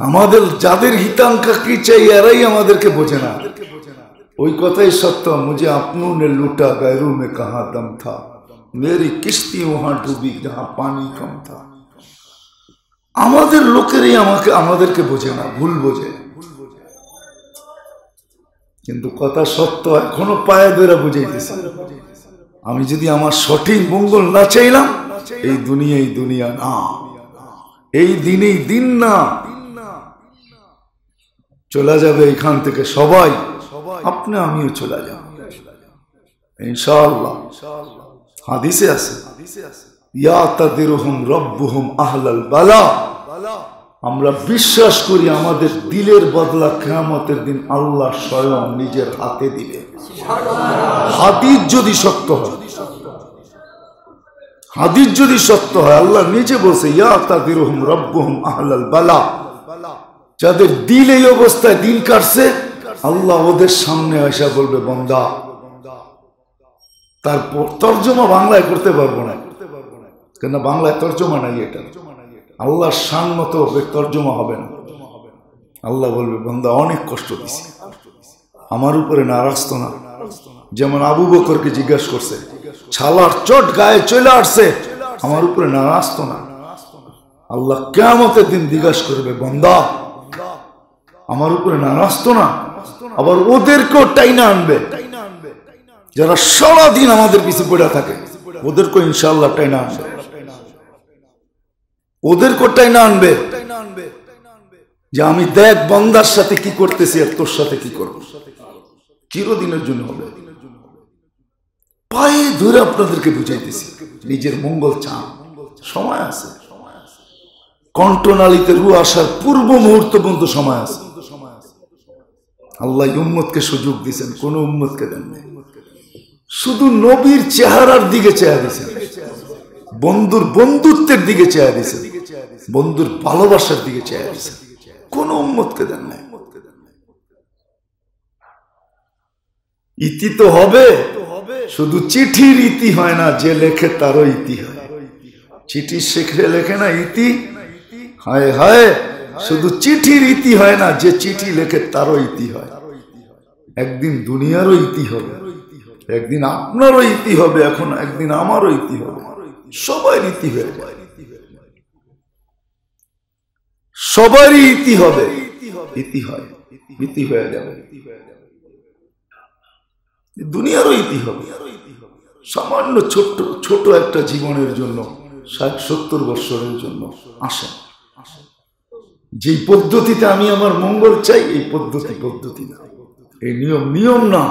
আমাদের যাদের হিতাকাঙ্ক্ষী চাই এরাই আমাদেরকে বোঝে না। ওই কথাই সত্য, মুঝে আপনों ने लूटा गैरों में कहां दम था, मेरी किश्ती वहां डूबी जहां पानी कम था। আমাদের লোকেরই আমাদেরকে বোঝে না, ভুল বোঝে। কিন্তু কথা সত্য, এখনো পায়ে ধরে বুঝাইতেছে। আমি যদি আমার সঠিক মঙ্গল না চাইলাম, এই দুনিয়া না, এই দিনেই দিন না, চলে যাবে এখান থেকে সবাই, আপনি আমিও চলে যাব ইনশাআল্লাহ। হাদিসে আছে, ইয়াতাদিরুহুম রাব্বুহুম আহলাল বালা। আমরা বিশ্বাস করি আমাদের দিলের বদলা কিয়ামতের দিন আল্লাহ স্বয়ং নিজের হাতে দিবে। হাদিস যদি সত্য হয়, হাদিস যদি সত্য হয়, আল্লাহ নিজে বলছে ইয়াতাদিরুহুম রাব্বুহুম আহলাল বালা। যাদের দিল এই অবস্থায় দিন কাটছে, আল্লাহ ওদের সামনে এসে বলবে বান্দা। তারপর তর্জমা বাংলায় করতে পারবো না, কেন বাংলায় তর্জমা নাই। এটা আল্লাহর শান মতো তর্জমা হবে না। আল্লাহ বলবে বান্দা অনেক কষ্ট দিছি, আমার উপরে নারাজ তো না। যেমন আবু বকরকে জিজ্ঞাসা করছে, ছালার চট গায়ে চলে আসছে, আমার উপরে নারাজ তো না। আল্লাহ কিয়ামতের দিন জিজ্ঞাসা করবে বান্দা আমার উপরে নারাজ তো না। আবার ওদেরকেও টাইনা আনবে, যারা সারাদিন আমাদের পিছু পড়ে থাকে, ওদেরকেও ইনশাআল্লাহ টাইনা আনবে, ওদেরকেও টাইনা আনবে যে আমি দেখ বান্দার সাথে কি করতেছি আর তোর সাথে কি করব। চিরদিনের জন্য হবে। পায়ে ধরে আপনাদেরকে বুঝাইতেছি, নিজের মঙ্গল চান, সময় আছে। কণ্ঠনালীতে রু আসার পূর্ব মুহূর্ত পর্যন্ত সময় আছে। আল্লাহ উম্মতকে সুযোগ দিয়েছেন, কোন উম্মতকে দেন নাই। শুধু নবীর চেহারার দিকে চেয়ে দিয়েছেন, বন্ধুর বন্ধুত্বের দিকে চেয়ে দিয়েছেন, বন্ধুর ভালোবাসার দিকে চেয়ে দিয়েছেন, কোন উম্মতকে দেন নাই। ইতি তো হবে, শুধু চিঠির ইতি হয় না, যে লেখে তারও ইতি হয়। চিঠি শেখে লেখে না ইতি, হায় হায়, শুধু চিঠির ইতি হয় না, যে চিঠি লেখে তারও ইতি হয়। একদিন দুনিয়ারও ইতি হবে, একদিন আপনারও ইতি হবে, এখন একদিন আমারও ইতি হবে, সবাই ইতি হয়ে যায়, সবারই ইতি হবে, ইতি হয়, ইতি হয়ে যাবে, দুনিয়ারও ইতি হবে। সামান্য ছোট্ট ছোট একটা জীবনের জন্য 60-70 বছরের জন্য আসে। যেই পদ্ধতিতে আমি আমার মঙ্গল চাই, এই পদ্ধতি না, এই নিয়ম না।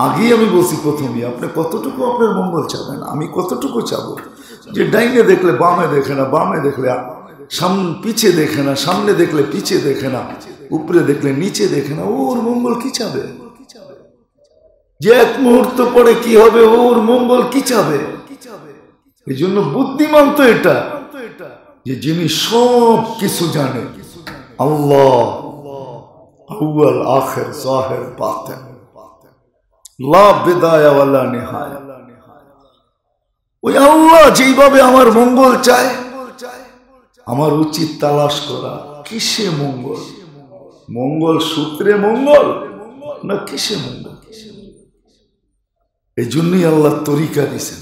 আগেই আমি বলছি প্রথমে, আপনি কতটুকু আপনার মঙ্গল চাবেন, আমি কতটুকু চাবো। যে ডাইনে দেখলে বামে দেখে না, বামে দেখলে পিছে দেখে না, সামনে দেখলে পিছে দেখে না, উপরে দেখলে নিচে দেখে না, ওর মঙ্গল কি চাবে? যে এক মুহূর্ত পরে কি হবে, ওর মঙ্গল কি চাবে? এই জন্য বুদ্ধিমান তো এটা, যে যিনি সব কিছু জানে, আল্লাহ আউয়াল আখির জাহির বাতিন, লা বিদায়া ওয়ালা নিহায়া। ওই আল্লাহ যেইভাবে আমার মঙ্গল চায়, আমার উচিত তালাশ করা কিসে মঙ্গল, মঙ্গল সূত্রে মঙ্গল না কিসে মঙ্গল। এই জন্যই আল্লাহ তরিকা দিছেন,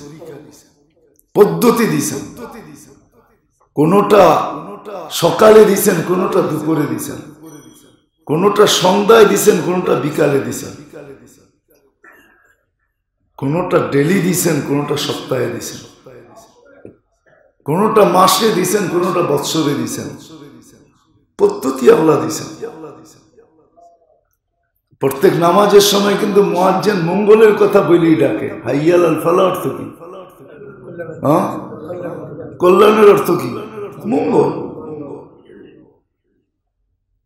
পদ্ধতি দিছেন। কোনটা সকালে দিছেন, কোনটা দুপুরে দিছেন, কোনটা সন্ধ্যায় দিছেন, কোনটা বিকালে দিছেন, কোনটা ডেলি দিছেন, কোনটা সপ্তাহে দিছেন, কোনটা মাসে দিছেন, কোনটা বৎসরে দিছেন। পদ্ধতি আল্লাহ দিছেন। প্রত্যেক নামাজের সময় কিন্তু মুয়াজ্জিন মঙ্গলের কথা বলেই ডাকে। হাইয়াল আল ফালাহ অর্থ কি? হ্যাঁ, কল্যাণের অর্থ কি? মঙ্গল।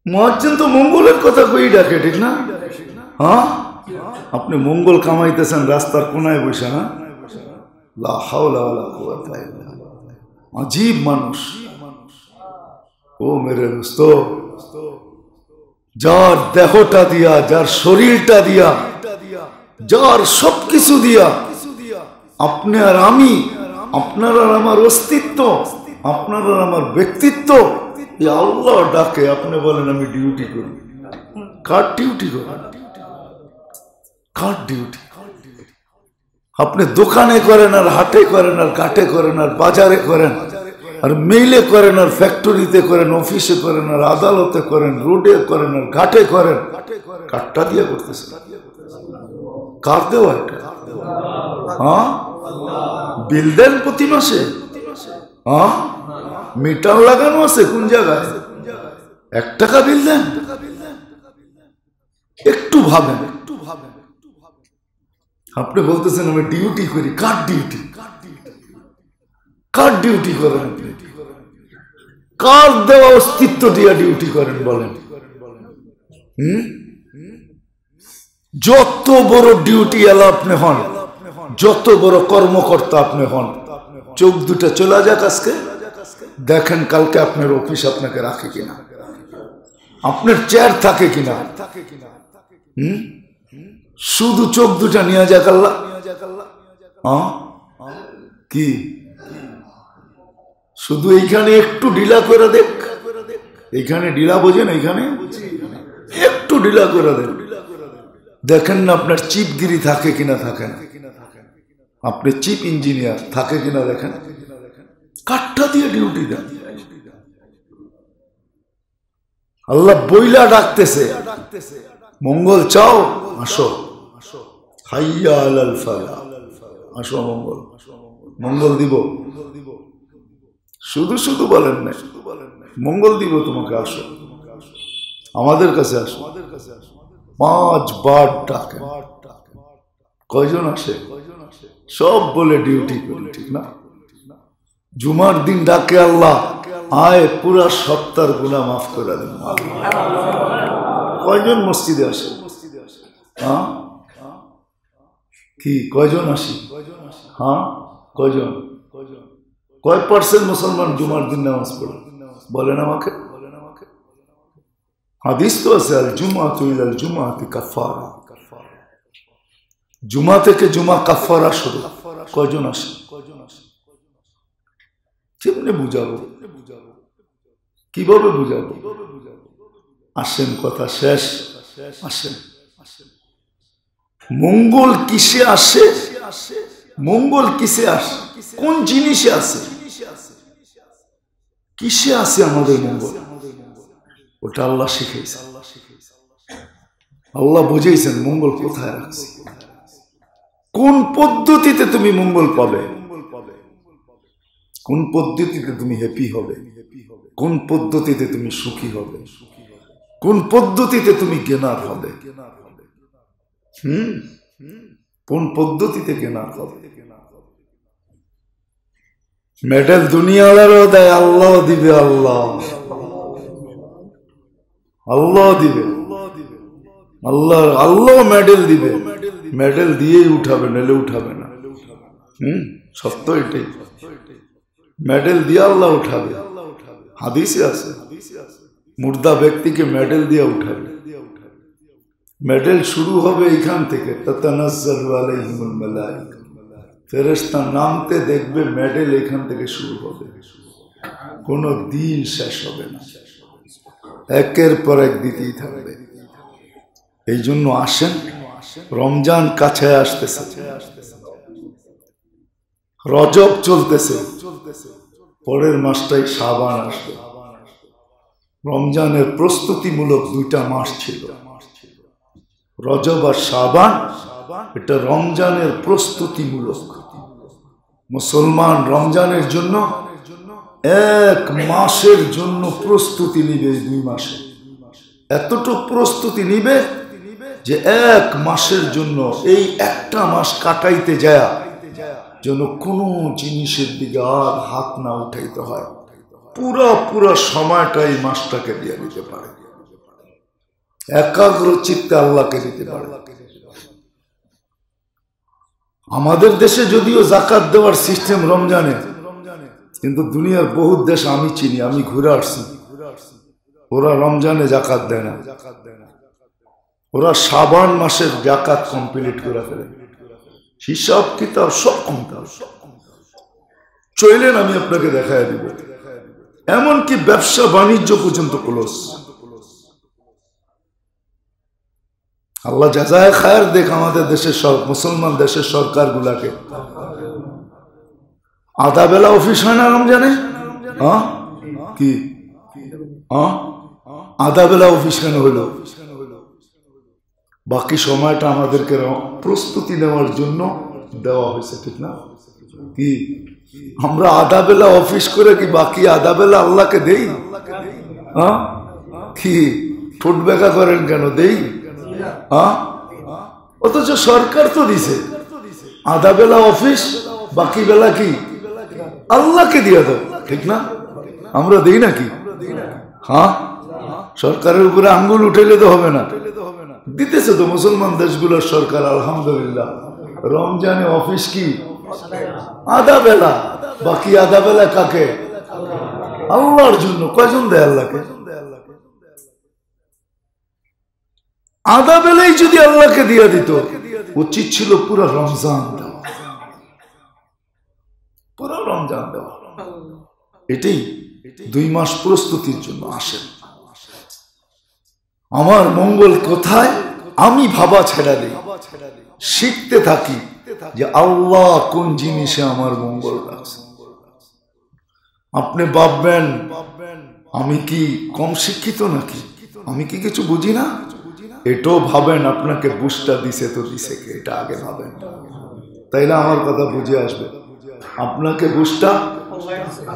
মুয়াজ্জিন তো মঙ্গলের কথা কই ডাকে, ঠিক না? হ্যাঁ, আপনি মঙ্গল কামাইতেছেন রাস্তার কোনায় বসে, না? লা হাওলা ওয়ালা কুওয়াতা ইল্লা বিল্লাহ। আজীব মানুষ। ও মেরে দোস্ত, যার দেহটা দিয়া, যার শরীরটা দিয়া, যার সবকিছু দিয়া আপনি আর আমি, আপনার আর আমার অস্তিত্ব, আপনার আর আমার ব্যক্তিত্ব, এই আল্লাহ ডাকে। আপনি বলেন আমি ডিউটি করি। কার ডিউটি করেন? কার ডিউটি? আপনি দোকানে করেন আর হাটে করেন আর ঘাটে করেন আর বাজারে করেন আর মেইলে করেন আর ফ্যাক্টরিতে করেন, অফিসে করেন আর আদালতে করেন, রোডে করেন আর ঘাটে করেন, কারটা দিয়ে করতেছেন? কার দেওয়া এটা? হ্যাঁ, বিল দেন প্রতি মাসে? হ্যাঁ, মিটার লাগানো আছে কোন জায়গায়? 1 টাকা বিল দেন? একটু ভাবেন। আপনি বলতেছেন আমি ডিউটি করি। কার ডিউটি? কার ডিউটি করেন আপনি? কার দেওয়া অস্তিত্ব দিয়ে ডিউটি করেন বলেন? যত বড় ডিউটি এলা আপনি হন, যত বড় কর্মকর্তা আপনি হন, চোখ দুটা চলে যাক আজকে, দেখেন কালকে আপনার অফিস আপনাকে রাখে কিনা, আপনার চেয়ার থাকে কিনা। শুধু চোখ দুটা নিয়ে যাক আল্লাহ। কি শুধু এইখানে একটু ঢিলা করে দেখ? এইখানে ঢিলা বোঝেন? এইখানে একটু ঢিলা করে দেন, দেখেন না আপনার চিপগিরি থাকে কিনা, থাকে না? আপনি চিফ ইঞ্জিনিয়ার, থাকে কিনা দেখেন। কাঠটা দিয়ে ডিউটি দেন। আল্লাহ বইলা ডাকতেছে, মঙ্গল চাও আসো, হাইয়া আলাল ফালাহ, আসো মঙ্গল, মঙ্গল দিব। শুধু শুধু বলেন না, মঙ্গল দিব তোমাকে, আসো আমাদের কাছে, আসো। 5 বার ডাকে। কয়জন আসে? সব বলে ডিউটি করি, ঠিক না? জুমার দিন ডাকে আল্লাহ, আয় পুরা সপ্তাহের গুনাহ মাফ করে দেন। কয়জন মসজিদে আসে? হ্যাঁ, কি কয়জন আসি? হ্যাঁ, কয়জন? কয় পার্সেন্ট মুসলমান জুমার দিন নামাজ পড়ে? বলেন আমাকে। হাদিস তো আছে, আল জুমাতু ইলাল জুমাতি কাফারা, জুমা থেকে জুমা কাফারা শুরু। কয়জন আসে? কেমনে বুঝাবো? কিভাবে বুঝাবো? আসেন, কথা শেষ। আসেন। মঙ্গল কিসে আসে? মঙ্গল কিসে আসে? কোন জিনিসে আসে? কিসে আসে আমাদের মঙ্গল? ওটা আল্লাহ শিখাইছে, আল্লাহ বুঝাইছেন মঙ্গল কোথায় রাখছে। কোন পদ্ধতিতে তুমি মঙ্গল পাবে? কোন পদ্ধতিতে তুমি হ্যাপি হবে? কোন পদ্ধতিতে তুমি সুখী হবে? কোন পদ্ধতিতে তুমি জ্ঞানার হবে? কোন পদ্ধতিতে জ্ঞানার হবে? মেডেল দুনিয়াওয়ালারও দেয়, আল্লাহ দিবে। আল্লাহ আল্লাহ দিবে, আল্লাহ আল্লাহ মেডেল দিবে। মেডেল দিয়েই উঠাবে, নাহলে উঠাবে না। সত্য এটাই, মেডেল দিয়ে আল্লাহ উঠাবে। হাদিসে আছে, মুর্দা ব্যক্তিকে মেডেল দিয়ে উঠাবে। মেডেল শুরু হবে এখান থেকে, তাতানাজ্জালু আলাইহিমুল মালায়েকা, ফেরেশতা নামতে দেখবে, মেডেল এখান থেকে শুরু হবে, কোনো দিন শেষ হবে না, একের পর এক দিতেই থাকবে। এই জন্য আসেন, রমজান কাছে আসতেছে, রজব চলতেছে, পরের মাসটাই শাবান আসবে। রমজানের প্রস্তুতিমূলক 2টা মাস ছিল, রজব আর শাবান। এটা রমজানের প্রস্তুতিমূলক। মুসলমান রমজানের জন্য 1 মাসের জন্য প্রস্তুতি নিবে। 2 মাসে এতটুকু প্রস্তুতি নিবে যে 1 মাসের জন্য এই একটা মাস কাটাইতে যায় যেন কোনো জিনিসের দিকে আর হাত না উঠাইতে হয়। পুরা সময়টা এই মাসটাকে দিয়ে দিতে পারে, একাগ্র চিত্তে আল্লাহকে দিতে পারে। আমাদের দেশে যদিও যাকাত দেওয়ার সিস্টেম রমজানে, কিন্তু দুনিয়ার বহুত দেশ আমি চিনি, আমি ঘুরে আসছি, ওরা রমজানে জাকাত দেয় না, ওরা শাবান মাসের জাকাত কমপ্লিট করে ফেলে, হিসাব কিতাব সব কমপ্লিট। চলেন আমি আপনাকে দেখায় দিব, এমনকি ব্যবসা বাণিজ্য পর্যন্ত ক্লোজ। আল্লাহ জাযায়ে খায়ের দেখ আমাদের দেশের সব মুসলমান দেশের সরকার গুলাকে। আধা বেলা অফিস হয় না রমজানে? হ্যাঁ কি আধা বেলা অফিস কেন হলো? বাকি সময়টা আমাদেরকে প্রস্তুতি নেওয়ার জন্য দেওয়া হয়েছে, ঠিক না? কি আমরা আধা বেলা অফিস করে কি বাকি আধা বেলা আল্লাহকে দেই? হ্যাঁ কি ঠোঁট বেঁকা করেন কেন? দেই। হ্যাঁ অথচ সরকার তো দিছে আধা বেলা অফিস, বাকি বেলা কি আল্লাহকে দিয়ে দাও, ঠিক না? আমরা দেই নাকি? হ্যাঁ সরকারের উপরে আঙ্গুল উঠাইলে তো হবে না, দিতেছে তো মুসলমান দেশগুলোর সরকার আলহামদুলিল্লাহ। রমজানে অফিস কি আধা বেলা, বাকি আধা বেলা কাকে? আল্লাহর জন্য। কয়জন দেয় আল্লাহকে? আধা বেলাই যদি আল্লাহকে দিয়ে দিত, উচিত ছিল পুরো রমজান দেওয়া, পুরো রমজান দেওয়া। এটাই 2 মাস প্রস্তুতির জন্য আসেন। আমার মঙ্গল কোথায় আমি ভাবা ছেড়ে দিই, শিখতে থাকি যে আল্লাহ কোন জিনিসে আমার মঙ্গল রাখছে। আপনি ভাববেন আমি কি কম শিক্ষিত নাকি, আমি কি কিছু বুঝি না? এটাও ভাবেন আপনাকে বুঝটা দিছে তো দিছে কে, এটা আগে ভাবেন, তাইলে আমার কথা বুঝে আসবে। আপনাকে বুঝটা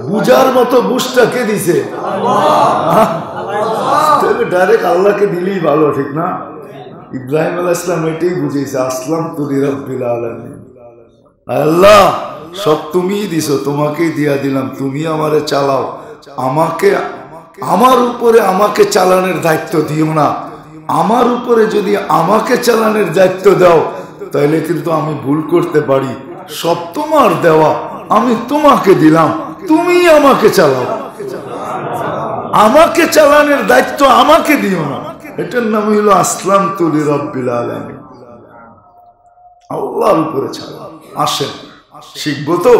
বুঝার মতো বুঝটা কে দিছে? ডাইরেক্ট আল্লাহকে দিলেই ভালো, ঠিক না? ইব্রাহিম আলাইহিস সালাম এটাই বুঝেছে, আসলামতু লিরাব্বিল আলামিন। আল্লাহ সব তুমিই দিছো, তোমাকেই দিয়া দিলাম, তুমি আমারে চালাও, আমাকে আমার উপরে আমাকে চালানোর দায়িত্ব দিও না। আমার উপরে যদি আমাকে চালানোর দায়িত্ব দাও তাহলে কিন্তু আমি ভুল করতে পারি। সব তোমার দেওয়া, আমি তোমাকে দিলাম, তুমি আমাকে চালাও, আমাকে চালানোর দায়িত্ব আমাকে দিও না। এটার নাম হলো আসলামতু লিরাব্বিল আলামিন, আল্লাহর উপরে চালাও। আসেন শিখবো তো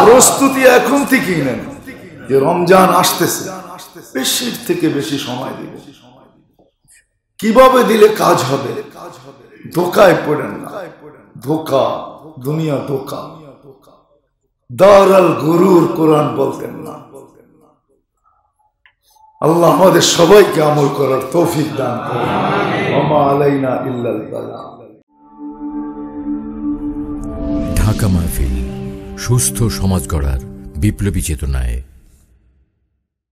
প্রস্তুতি এখন থেকেই নেন যে রমজান আসতেছে, বেশির থেকে বেশি সময় দিব। কিভাবে দিলে কাজ হবে? ধোকায় পড়েন না, ধোকা দুনিয়া ধোকা, দারাল গুরুর কোরআন বলতেন না। আল্লাহ আমাদের সবাইকে আমল করার তৌফিক দান করুন। ওমা আলাইনা ইল্লাল বালাগ। ঢাকা মাহফিল সুস্থ সমাজ গড়ার বিপ্লবী চেতনায়।